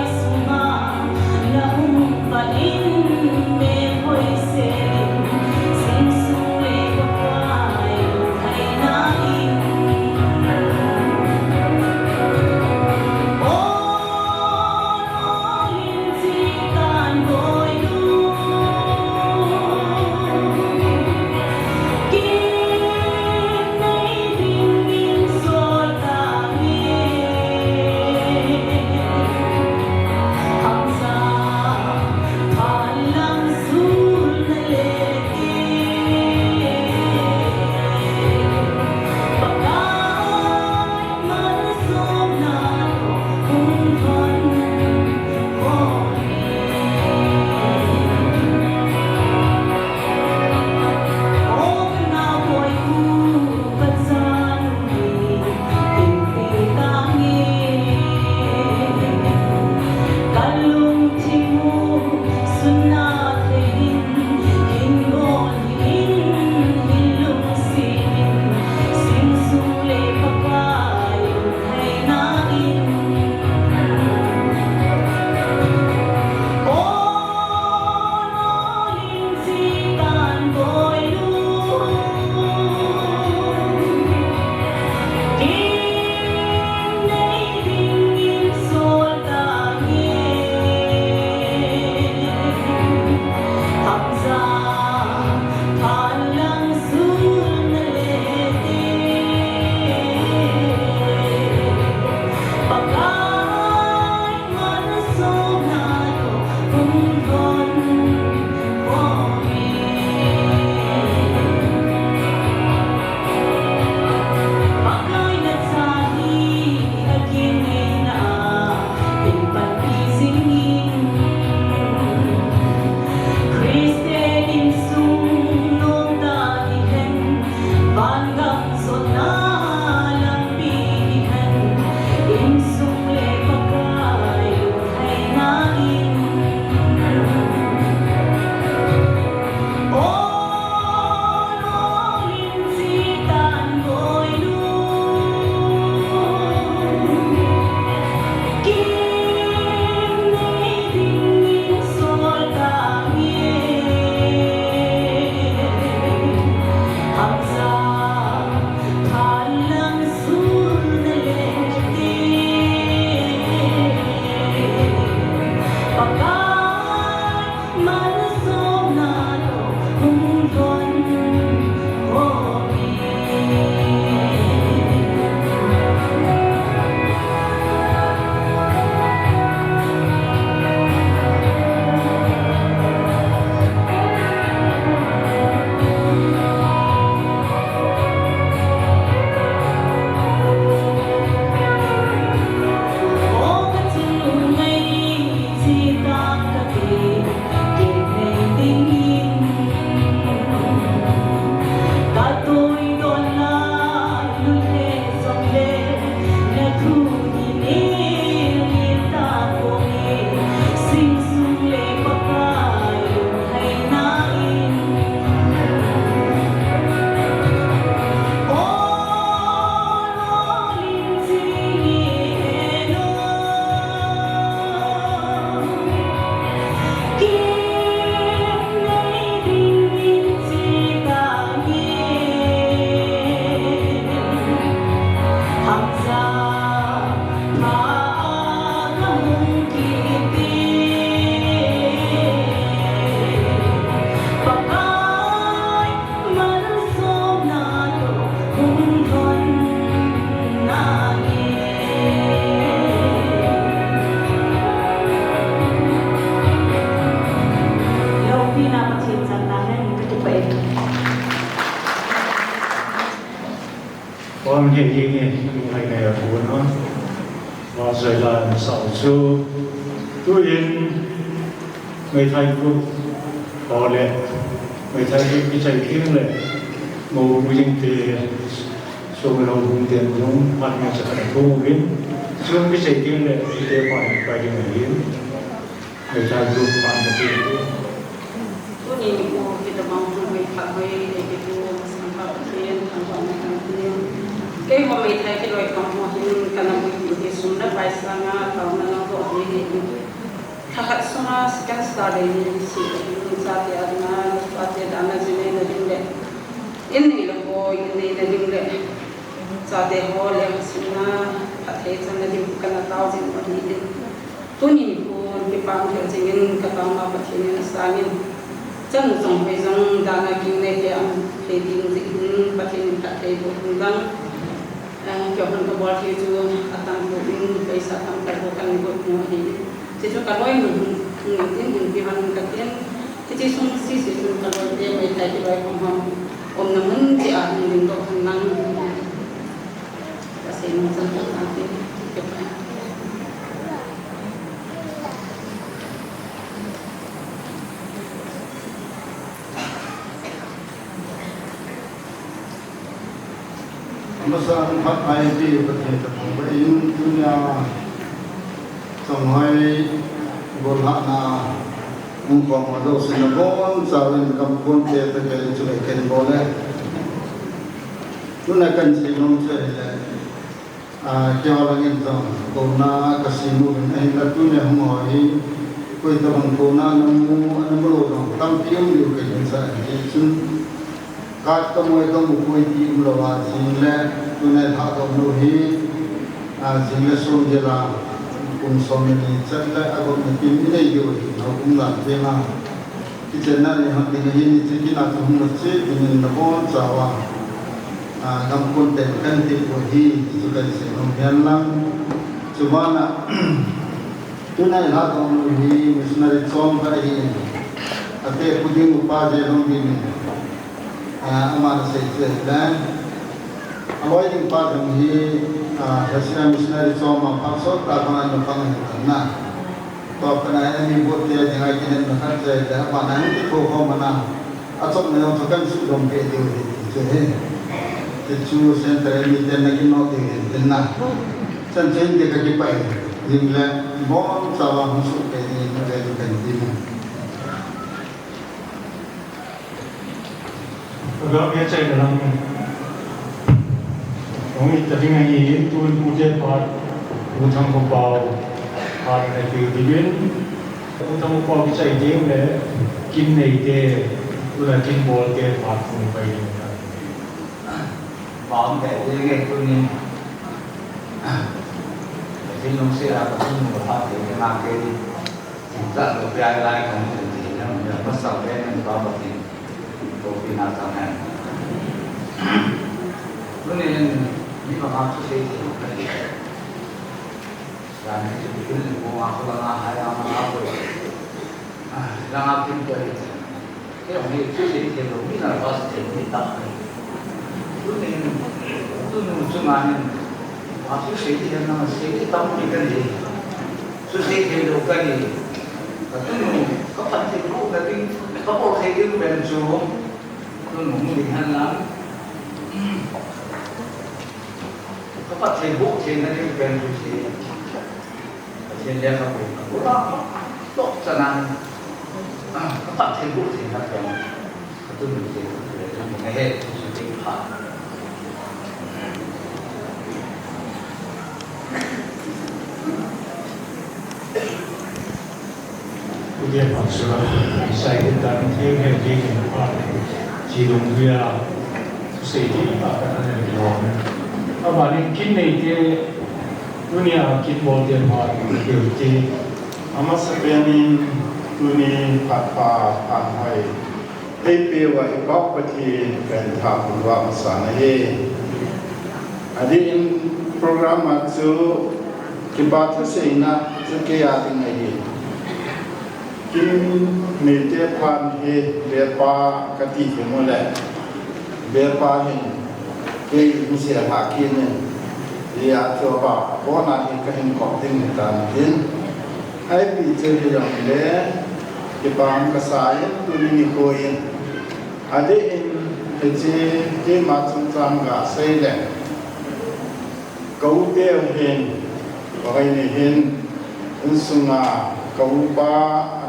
在来少数都因ไม่ไทยกรุ๊ปพอเลยไม่ไทยกรุ๊ปที่ใช้เพียงเลยมูยิงเตะช่วงเราบุญเตียนลงพัดมาจากไหนก็วินช่วงที่ใช้เพียงเลยที่เตะไปยังไงไม่ไทยกรุ๊ปผ่านมาที่นี่ตัวนี้กูคิดว่ามันไม่ทักไม่ได้คิดว่าสัมภาระเพียงทางฝั่งนั้นเนี่ยแค่ว่าไม่ไทยที่เราทำหัวหินกันแล้วอยู่ที่สุนัขไปสร้างงานเรานั่นเราก็เห็นถ้าขัดสมาสกันสตาร์ทเลยสิสัตย์อาณาสัตย์อาณาจีนเลยดิ้งเลยอินนี่เราก็อินนี่เลยดิ้งเลยสัตย์ฮอลเลยสินะพัฒน์จะนั่งดิ้งกันแล้วเราจะมาดิ้งตัวนี้กูที่ปังเที่ยวจริงๆก็ต้องมาพัฒน์สร้างจังส่งไปส่งดานากินในเรื่องเพลงสิ่งพัฒน์พัฒน์บุญดังเกี่ยวกับตัวที่จูอัตราบุญไปสักทำการบุญกันบุญหัวหินที่จูกันไว้หนึ่งที่มันกันเตียนที่จูส่งสิ่งกันไว้เดียวไม่ได้ที่ไว้ของเราอมน้ำมันที่อ่านหนึ่งก็ทำนั่งก็เสียงสังกัดต่างที่เก็บไปมาสร้างพัฒนาที่ประเทศของเราอินดุนยาสมัยโบราณองค์กรมาดูสินะบอนสาวน์กำปนเทตะเกลจุเลเคนโบเลตุนักันสินงเจเลยเกี่ยวกับเงินทองโกนาคัสิมุนไอ้ละตุเนี่ยหัวหิคุยตะบังโกนาน้ำมูอันนั้นโลดองตั้งเพียงอยู่กันสักจุนการตมวยก็มุคุยที่อุลวาสิงเลตุนัยท่าตมโนฮีสิงเลสุนเจลาคุณสมินีจัดและอารมณ์กินไม่ได้อยู่เราคุณหลังเวลาที่จะนั่งในห้องที่นี่ที่กินอาหารมื้อเช้าที่นี่นับวันเสาร์นำคนแต่งกันที่วันที่สุดท้ายเสียงเพียงลังจุบันตุนัยท่าตมโนฮีมิสนาริซอมไปอาเตพุดิมุปาเจลงดินamal sejalan awal yang pada ini hasil missionary sama pasal tahanan pengajian तो अपना ini buat dia jangan kini nak saya mana ini kau mana atau mana tu kan sudah berjaya jadi itu sentral ini dan lagi nak dia nah sentral dia kaki pai jingla bon sawah masuk ke ini mereka kan ini Agak biasa dalam kami tadi ngaji tuan pujian part utang kopau part dari bikin utang kopau bisa ide le kin ide udah kin bol ke part pun bayi bom cái tuan ni jadi nungsi apa pun berhak dia makan tak berbiaya lain kamu jadi namanya pasal dengan bapa ni binatang ini memang sesuatu dan itu betul mau aku langah yang apa langah pintu itu ini sesuatu yang lebih nafas jadi tak itu cuma aku sesuatu yang nama sesuatu tamu ikan je sesuatu yang luka ni itu kapan sih kau tapi kau sesuatu bentuk tôi muốn đi hành lắm các bạn thầy bộ trên nó đi quen rồi thì trên đeo các bộ đó tốt cho năng các bạn thầy bộ thì nó quen tôi mình thì một ngày hết sự tình phạt dia maksud saya kita tiada dia apa jiung dia sedih apa ada di luar. Apa ni kini dia dunia kita boleh buat kerja. Amat sebenarnya dunia apa apa tapi wajib bagi pentah buat sana ye. Adi in program itu kita sehingga sekian ini. Kini nete pan he berpa kati semula berpa ni ke musia hakin dia coba bona ikahin kopting dan din ai pi che yang le ke bang kasayan tu ni koin ade in che ke ma chang ga sei le kau te hen bagai ni hen unsunga kau pa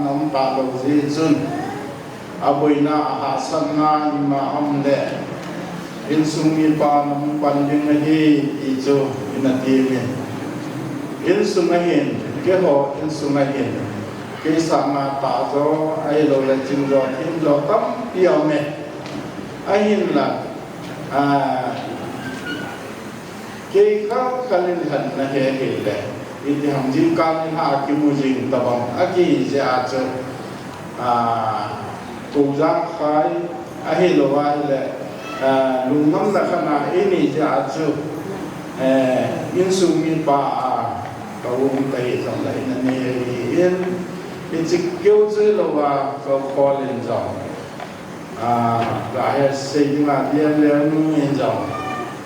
anam ta lo ji chun aboina ha sanna ma amle in sumi pa nam pan ding hi I cho inati me in sungahin ke ho in sungahin ke sama ta zo ai lo la jing zo hin zo tam piao me ai hin la ke kha kalin han na he he le in ham jing kan ha ki mu jing ta bang aki ja cho tu jang khai ai lo wa le lung nam la khana ini ja chu in sumi pa ka um tai jong lai na ne in chi keu che lo wa ka kolin jong ga he sei ma dia le nu in jong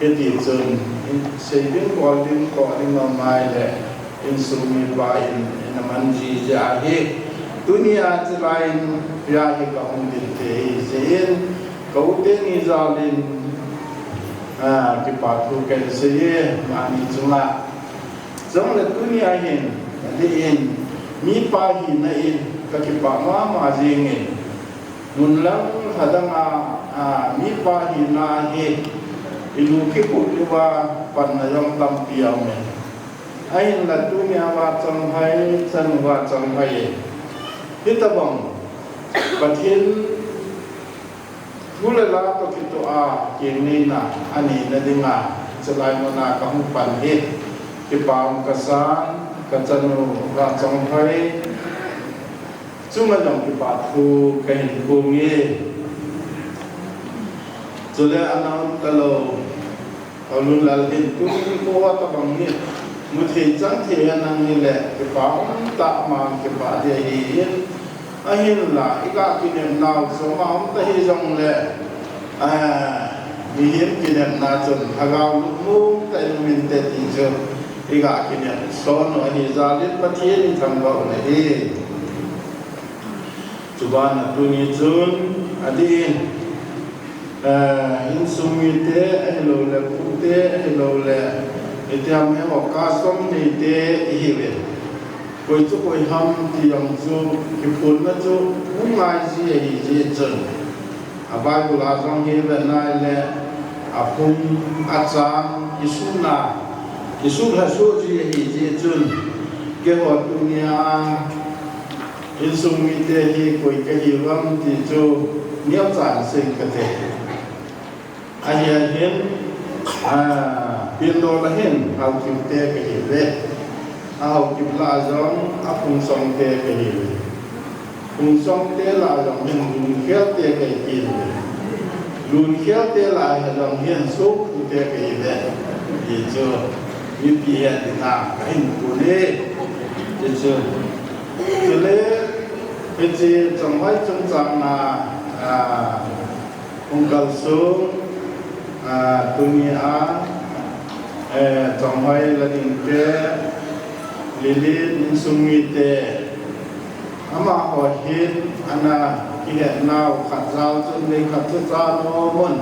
ke ti chun in sei din kolin ma mai le in sumi pa in man ji ja he dunia lain ya hi ka um din te zen kau te ni zalin ki pa thu ke se ye ma ni chunga jong le dunia hin de in mi pa hi na in ka ki pa ma jing in mun lang hadanga mi pa hi na he ilu ki pu lu wa pan na yong tam piao me ai la dunia wa chang hai chan wa chang hai kita bang pathin Gula la to kito kini na ani na dinga selai mana kamu panhe ki paum kasan kacanu ra chong hai cuma dong ki pathu kain kungi jule anam kalau alun lal hin tu ko wa ta bang ni muthe chan the anang ni le ki paum ta ma ki pa de hi ahin la ika kinem naw so ma om ta hi jong le mi him kinem na chun hagaw lu ta min te ti jo ika kinem so no ani zalit pathin thang ba ne hi chubana tu ni chun adin in sumi te hello le pu te hello le etiam he ho ka som ni te hi ve koi chu koi ham ti yang chu ki phun na chu mu ngai ji hi ji chun a bai bu la jong he ve nai le a phum a chang isuna isu ha so ji hi ji chun ke ho dunia in sum mi te hi koi ka hi ram ti chu niam chan sing ka te a hi hen pin do la hen au ki te ka hi ve au ki la jong a phung song te ka hi phung song te la jong hen lun khel te ka hi lun khel te la jong hen so ku te ka hi ve ji chu mi pi ya ti na ka hin ku le ji chu le pe chi chong hai chung chang na ong kal su dunia chong hai la ding te lili nin sumi te ama ho hin ana ki he naw khat zao chun le khat chu cha no mon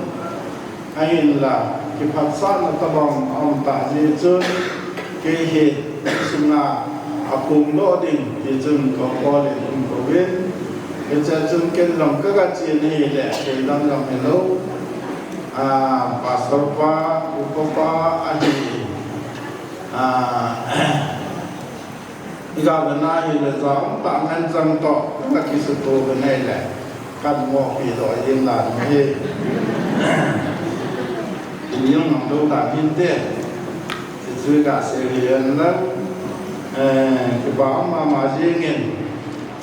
ain la ki phat sa na ta bang om ta ji chun ke he suna apung lo ding ji chun ko ko le ko wen ke cha chun ken long ka ga chi ni le ke long long hello pastor pa upa ani iga na hi le zang ta ngan zang to ka ki su to ga nei le kan mo pi do yin la ni yung nang do ta hin te si chu ga se rian la ki ba ma ji ngin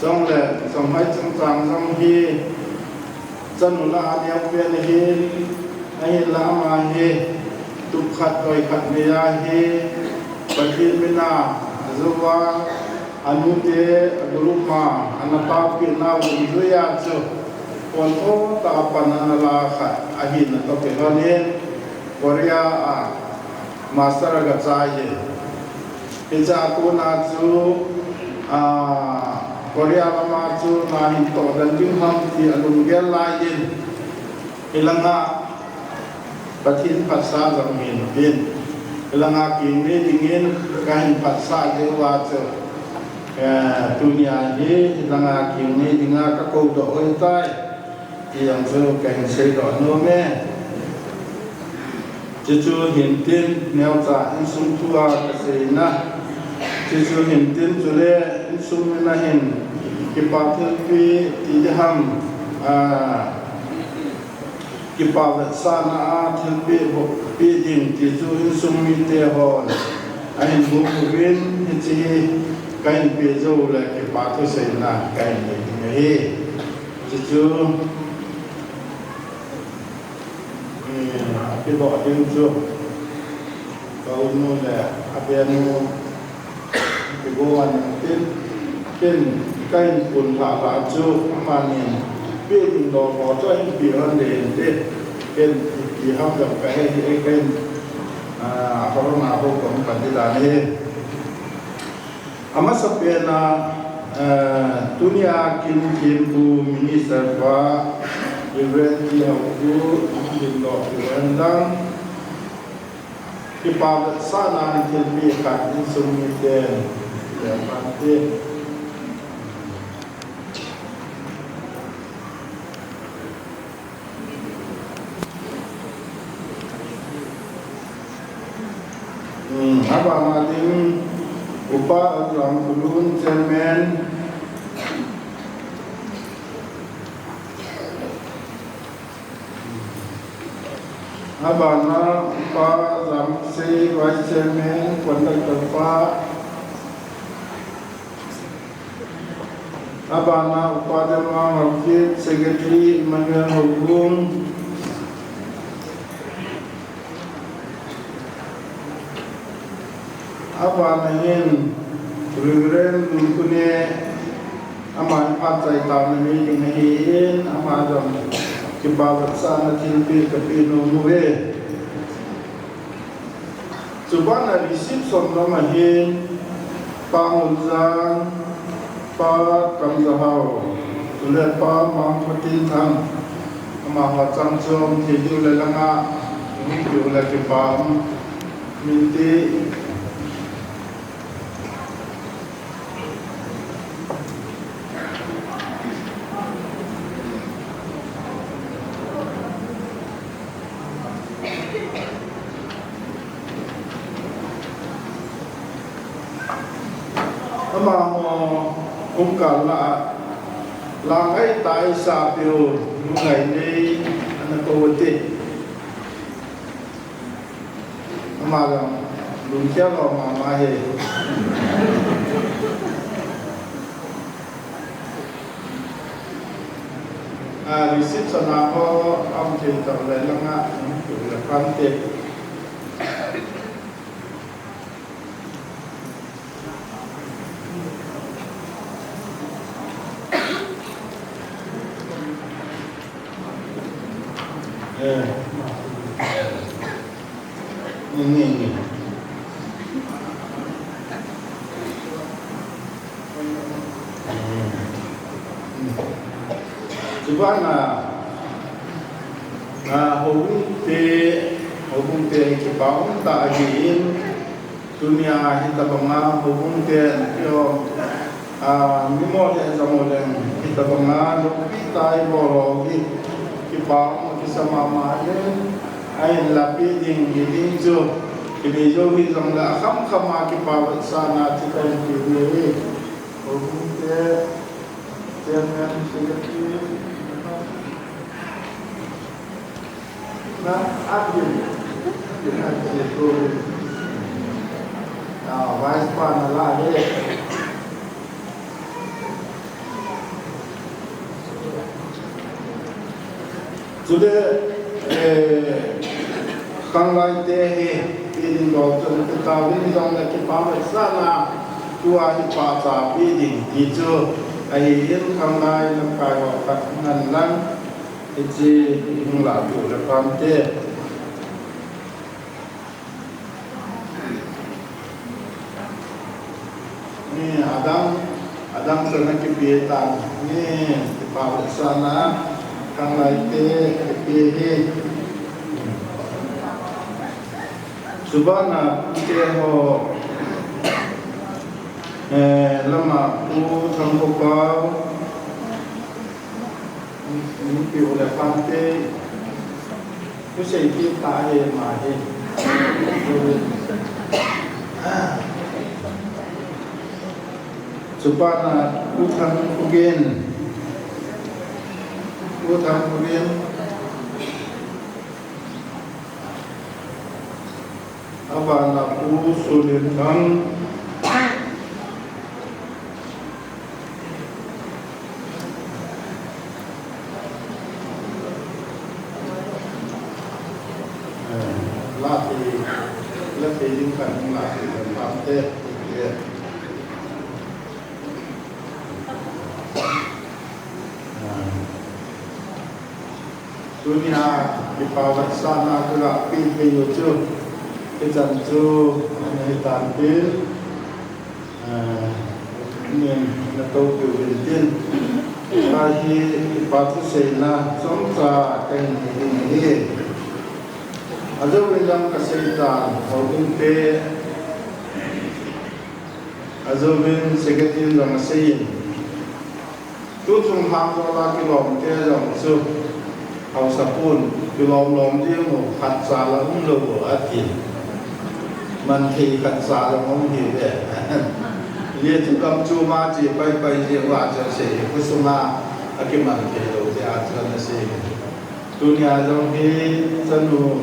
trong le trong hai trong trang trong hi chân la dia pe ni hi ai la ma hi tu khat koi khat me ya hi pathin mina zuwa anu te aguruma anapa pi na u ya chu kon o ta panana la kha ahin to pe ne korea master ga chai Pizza ko na chu Korea ma chu na hin to dan jing ham ti alung gel lai din ilanga pathin phasa jam min bin ilanga king ne dingin kain phasa de wa chu dunia ni ilanga king ne dinga ka ko do oi tai ti yang chu kain sei do no me chu hin tin neo cha in sum tua ka sei na Jesu hin tin chule sum na hin ki pathel pi ti de ham ki pa sana a thil pi bo pi din ti chu in sum mi te hon a hin bu win hi chi kain pi zo la ki pathel sei na kain ni hi Jesu pi bo din chu ko no la abianu Ibu wan tin kain pun tha la chu amanin pi tin do ko cho in pi han de te ken ki ham da ka he e ken corona ho ko kan di la ne amasa pe na dunia kin bu minister ba event ya ku din do event ki pa sa na ni pi ka in sum ni den ya mati apa mading upa ram kulun chairman abana upa ram se vice chairman kondak pa Abana Upadama Market Secretary Emmanuel Hogum Abana Hin Reverend Lumpune Aman Patai Tamami Dingahin Amadam Kibabat Sana Tilpi Kapino Muwe Subana Risip Somramahin Pangulzang Pa kamzahau Tule pa mangpatin ang Amaha changchom Tidu lelanga Tidu lekipam Minti Amaha Ungkal la langai tai sapio ngai nei anakowati amalam lunkia lo mama he receipt sana ho am che ta le langa le pante ini Cuba hubung te kibawang taagin dunia kita banga hubung te yo mimo te zamolen kita banga lokai borogi kibawang kisama mayen ay lapi ding jo kibejo hi zangla kham kibawang sana tika kibiri hubung te jangan sekali na adil dengan itu vice panala dia sudah kanglai teh ini dokter ketahui dong lagi pamit sana tua hipa ini itu akhirnya kanglai lekai waktu nanlang itu menglaku lepas นี่อาดังสนักเปียตันนี่ปาวสานะกังไลเตเปียเฮสุบานะเตโฮละมาปูทังโกกาวนี่ปิโอเลฟันเตผู้ใช้ที่ตาเฮมาเฮสุปานะอุทังอุเกนอาวานะปูสุลินทังลาตีและตียิ่งกันลาตีเป็นความเตะdunia di bawah sana gerak pilih lucu kita tu tampil ini atau kemudian lagi patu sena somsa ini ada bilang kesehatan orang pe ada bilang sekitar orang sein tu cuma hang lagi lom ke orang suเอาสะพุนคือลมที่หมู่ขัดสาแล้วมันโลอาทิตย์มันทีขัดสาแล้วมันทีเนี่ยเรียนถึงกำจูมาจีไปเรียกว่าจะเสียกุศลาอากิมันเกโลจะอาจจะเสียดุนยาจงที่สนุก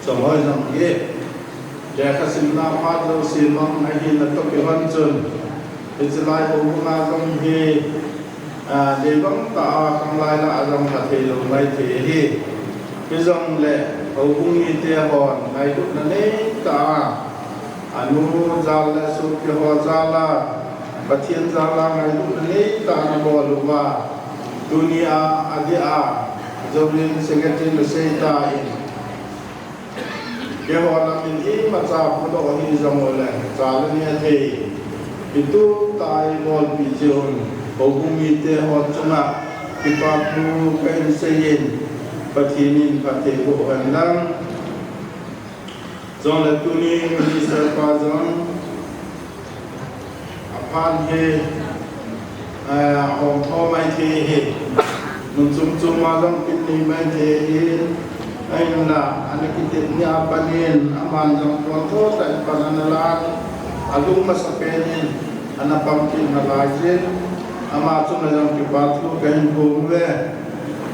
สมัยจงที่แยกสินนาพาดเราสิมังให้หินตกวันจนอิสลายบุญมาจงที่เดี๋ยวตาคำลายละอารมณ์ขัดเทลงไม่เทหีพิจงเละเอาบุญมีเตียบอนในทุกนั้นตาอนุจาระสุขหัวจาระปฏิญจาระในทุกนั้นตาบอลุว่าดุนยาอดีอาจงเรียนสิ่งที่เราเสียใจเกี่ยวกับนั้นที่มาจากพุทธวจนะจงเลยจาระเนี่ยเทitu tai bol pijon Ogumi te hotuna kipapu kain seyin patinin patego handang zon latuni minister pazon apan he hom tho mai the he nun zum mazam pinni mai the he aina anakite ni apanin aman jong tho tai pananalan alung masapenin anapamkin halajin ama chuna jam ki batlu kain bumwe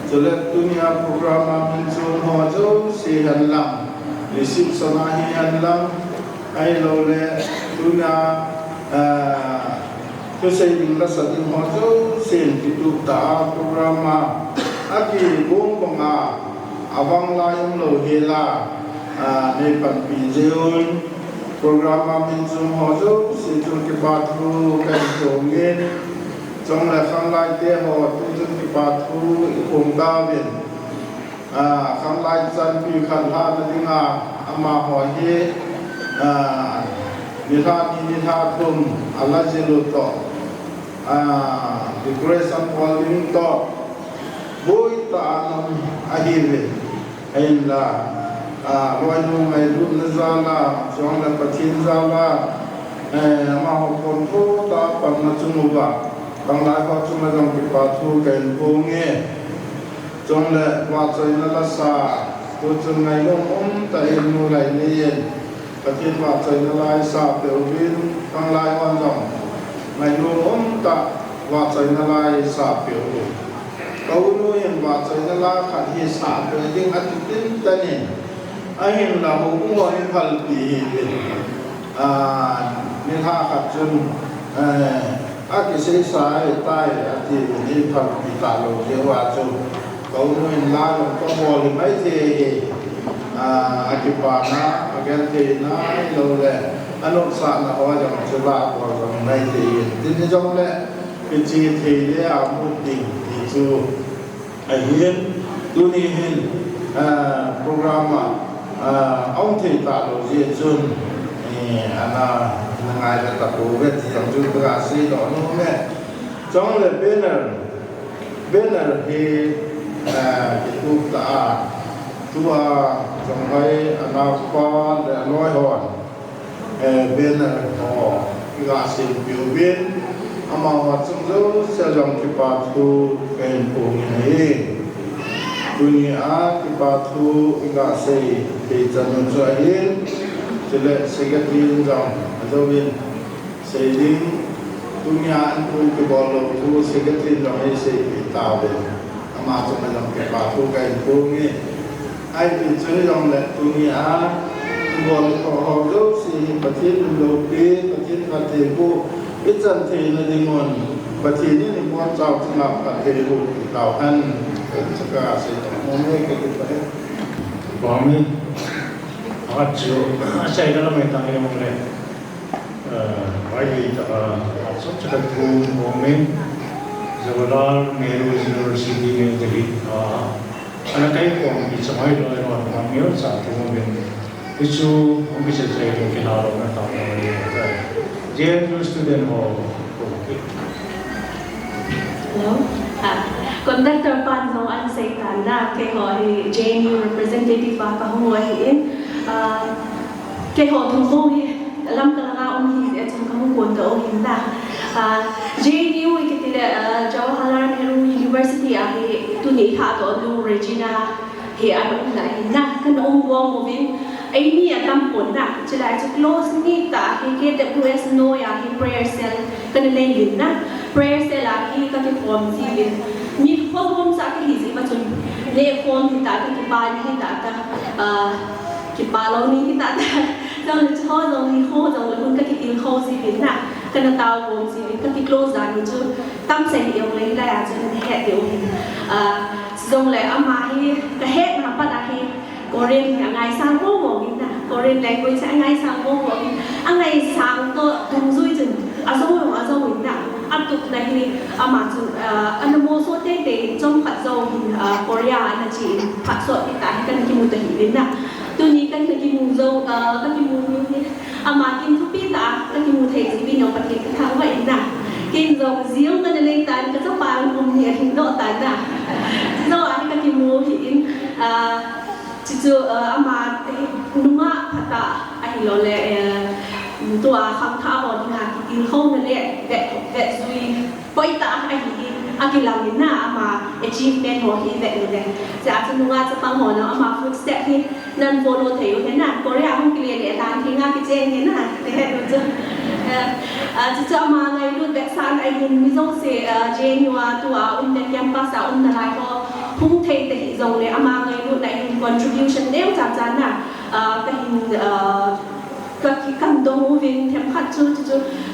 chulet dunia program min chun ho jo si hanlam lisip sanahi hanlam ai lo le dunia to sei ding la satin ho jo sen ki tu ta program aki bum banga awang layum lo hela ne pan pi jeun program min chun ho jo si chun ki batlu kain bumwe trong là khang lai te ho tu jun ki pa thu khom ga ven khang lai san pi khan ha na dinga ama ho he ni tha thum ala jelu to the grace and calling to boy ta nam ahive ain la loi nu mai lu na za la chong la pathin za la ama ho kon thu ta pan na chunu ba bang lai ko chuma jong ki pa thu ken pu nge chong le wa choi na la sa tu chung ngai long ta in nu lai ni yen pathin wa choi na lai sa pe win bang lai wan jong ngai long ta wa choi na lai sa pe wu ko nu yen wa choi na la kha hi sa pe ding at tin ta ni a hin la hu ngo hin phal pi hi ni tha khat chun aki sei sai tai ati ni pham pi ta lo ke wa chu ko nu in la lo ko bo li mai the aki pa na agen the na lo le anu sa na ho jong chu la ko jong mai the tin ni jong le pi chi the le a mu ding ti chu ai hian tu ni hin program ong the ta lo je chun ana ngai la ta ko ve ti yang ju ga si do no me chong le banner he ki tu ta tua chong hai ana pa le noi hon banner ho ga si biu bin ama wa chung zo se jong ki pa tu ken po ni nei dunia ki pa tu ga se ke chan zo hin le secretary jong adawin saying dunia an tu ke bolo tu secretary jong ai se tawe ama chu ma jong ke pa tu kai tu ni ai bi chu jong le dunia bol ko ho do si patin lo pe patin ka te bu itan the na dingon patin ni mon chao na ka te bu tao an ka se mo me ke pa Bami ajo saya dalam itu yang mulai bayi tak asal cakap tu momen Jawaharlal Nehru University ni jadi anak kaya pun di semai dua orang kami satu momen itu mungkin saya kenal orang tahu orang JNU student ho Hello. Conductor pan ho an say tanda ke ho JNU representative pa ka ho hi ke ho thum ho hi lam ka nga hi e chung ka ho kon ka o hin da JNU ke tile Jawaharlal Nehru University a hi tu ni tha to lu Regina hi an la hin na kan ong wong mo vin ai ni atam pon na chila chu close ni ta hi ke WS no ya hi prayer cell kan le hin na prayer cell a hi ka ki form si vin mi hom sa ki hi ma chun le phone hi ta ki ba ni hi ta ki ba lo ni hi ta jong le cho jong hi ho jong le kun ka ki il ho si vin na kan ta wom si vin ka ki close da ni chu tam se hi yong le la ya chu he de o hin jong le ama hi ka he na pa da hi Korean ngai sang mo mo hin na Korean language ngai sang mo mo hin ngai sang to tung zui chun azo hin na atuk na hi ama chu anamo so te chom phat zo hin Korea na chi phat so ti ta kan ki mu ta hi hin na tu ni kan ki mu zo kan ki mu ni ama kin thu pi ta kan ki mu thei si bi no pat ki thang wa hin na kin zo ziu kan le tan ka sa pa um ni hin do ta na zo ani kan ki mu hin Cicu amat nunga pata ahi lole tua kham tha bon nga ki khong na le vet zui poita ahi akilang na ama achievement ho hi vet le ja chu nunga cha pang ho na ama food step hi nan follow theu he na korea hong clear le dan thi nga ki chen he na le he chu cicu ama ngai lu vet san ai hin mi zo se JNU tua na campus na lai ho hung thei te hi zong le ama ngai lu nai contribution neu cha cha na ka hin ka ki kan dong moving them khat chu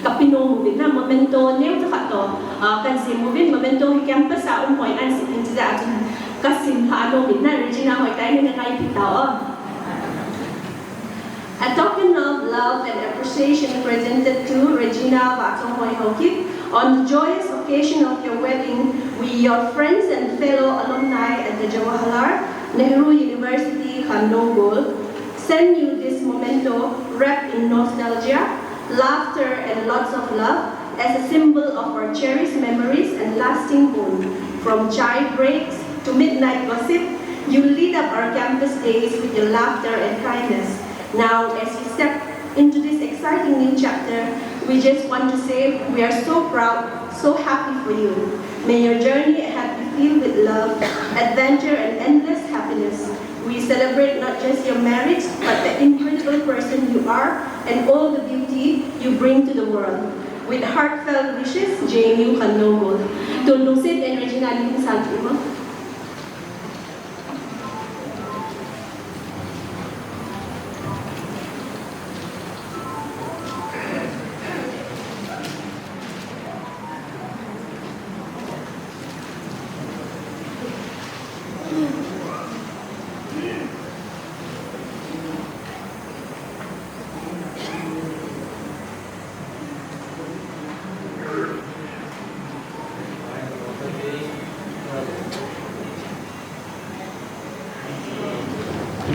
kapino moving na momento neu cha khat to kan sim moving momento hi campus a point an sin ja chu ka sim ha no min na Regina hoi tai ni ngai pi tao A token of love and appreciation presented to Regina Vatong Hoi Hokip on the joyous occasion of your wedding, we, your friends and fellow alumni at the Jawaharlal Nehru University, Khandongol, send you this memento wrapped in nostalgia, laughter, and lots of love as a symbol of our cherished memories and lasting bond. From chai breaks to midnight gossip, you lit up our campus days with your laughter and kindness. Now, as we step into this exciting new chapter, we just want to say we are so proud, so happy for you. May your journey ahead be filled with love, adventure, and endless happiness. We celebrate not just your marriage, but the incredible person you are and all the beauty you bring to the world. With heartfelt wishes, JNU Khandongol. Tun Lucid and Regina Lim Santima.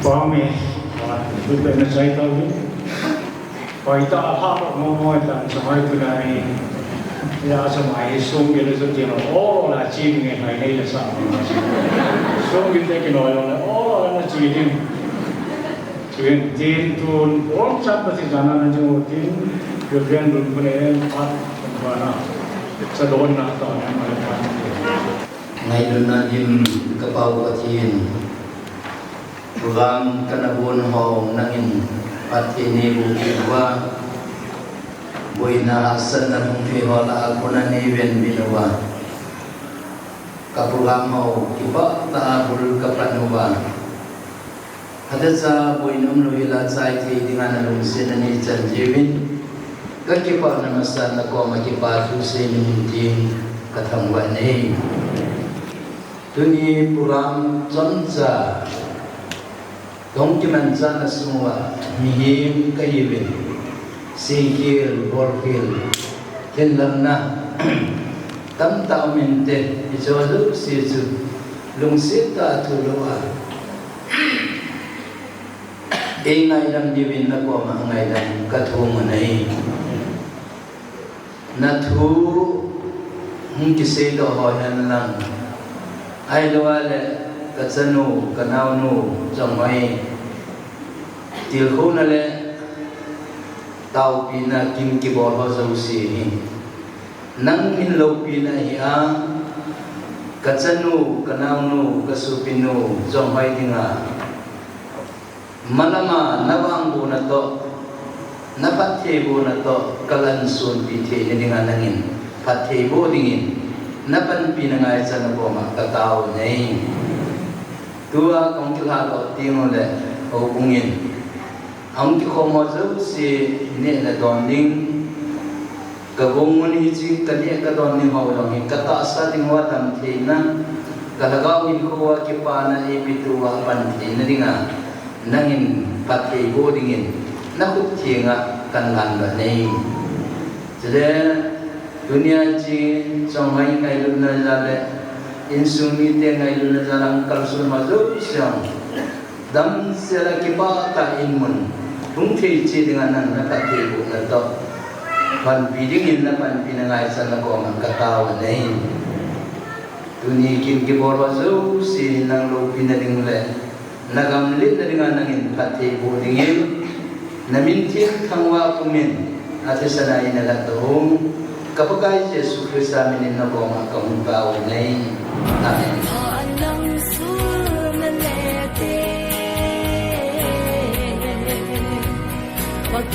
Bami, itu benar saya tahu. พออีตาภาพมองๆตันสมัยตุนายยาสมัยส่งเกลสุดที่เราโอ้ละจีนไงไหนในละสามส่งกินได้กี่น้อยแล้วโอ้ละจีนจีนตุนโอ้ชับไปสิจานานะจูจีนเกี่ยวกับรุ่นคนเองพัดว่านะสะดอนนะตอนนั้นมาพัดในรุ่นนั้นยิมกระเป๋ากระจีนรำกันบุญหองนั่งอินปัจจินีบุกิว่าบุญนาสันนันฟิฮอลาคุนันีเวนบินวากับรำหองกิบะตาบุรุกับปันวาฮัดซาบุญนุมลุยลาใจที่denganลุงเซนนีจันจีวินก็กิบะนมัสนักมากิบะทุเซนิจิงกระทำวันนี้ทุนีปุรามจนจาDocument sana semua mihim kayibin sikil borkil kenlamna tam ta'mente isodu sisu lungsita tulua ingay lang diwin na ko maangay lang katungunay natu hungkisido hoyan lang ay luwale katsanu kanawnu jamai tilkhuna le tau pina kim ki bol ho sausi nang min lo pina hiya katsanu kanawnu kasupinu jamai dinga malama nawang bu na to napathe bu na to kalan sun pi the ni dinga nangin pathe bu dingin napan pinangai sana ko ma kataw nei tua kong kila ko tingo le o bungin ang ki ko mo zo si ne na donding ka bongun hi ji ka ne ka donding ho long hi ka ta sa ding wa tam the na ka lagaw in ko wa ki pa na e bitruwa pan the na dinga nangin pathe bo dingin na ku thienga kan lan ba nei jele dunia ji chongai kai lu na ja le insumi te ngai lu na jarang kalsul mazu siang dam sera kipa ta inmun tung thi chi dengan nan na ka thi bu na to pan biding in na pan pinangai san na ko man ka taw nei tuni kin ki bor wazu si nang lo pinading le nagam lit na dengan nangin pati bu dingin namin thi thangwa kumin ate sanai na la to kapagay Jesus Christ amin na ko mga kamubaw nay amen. Wag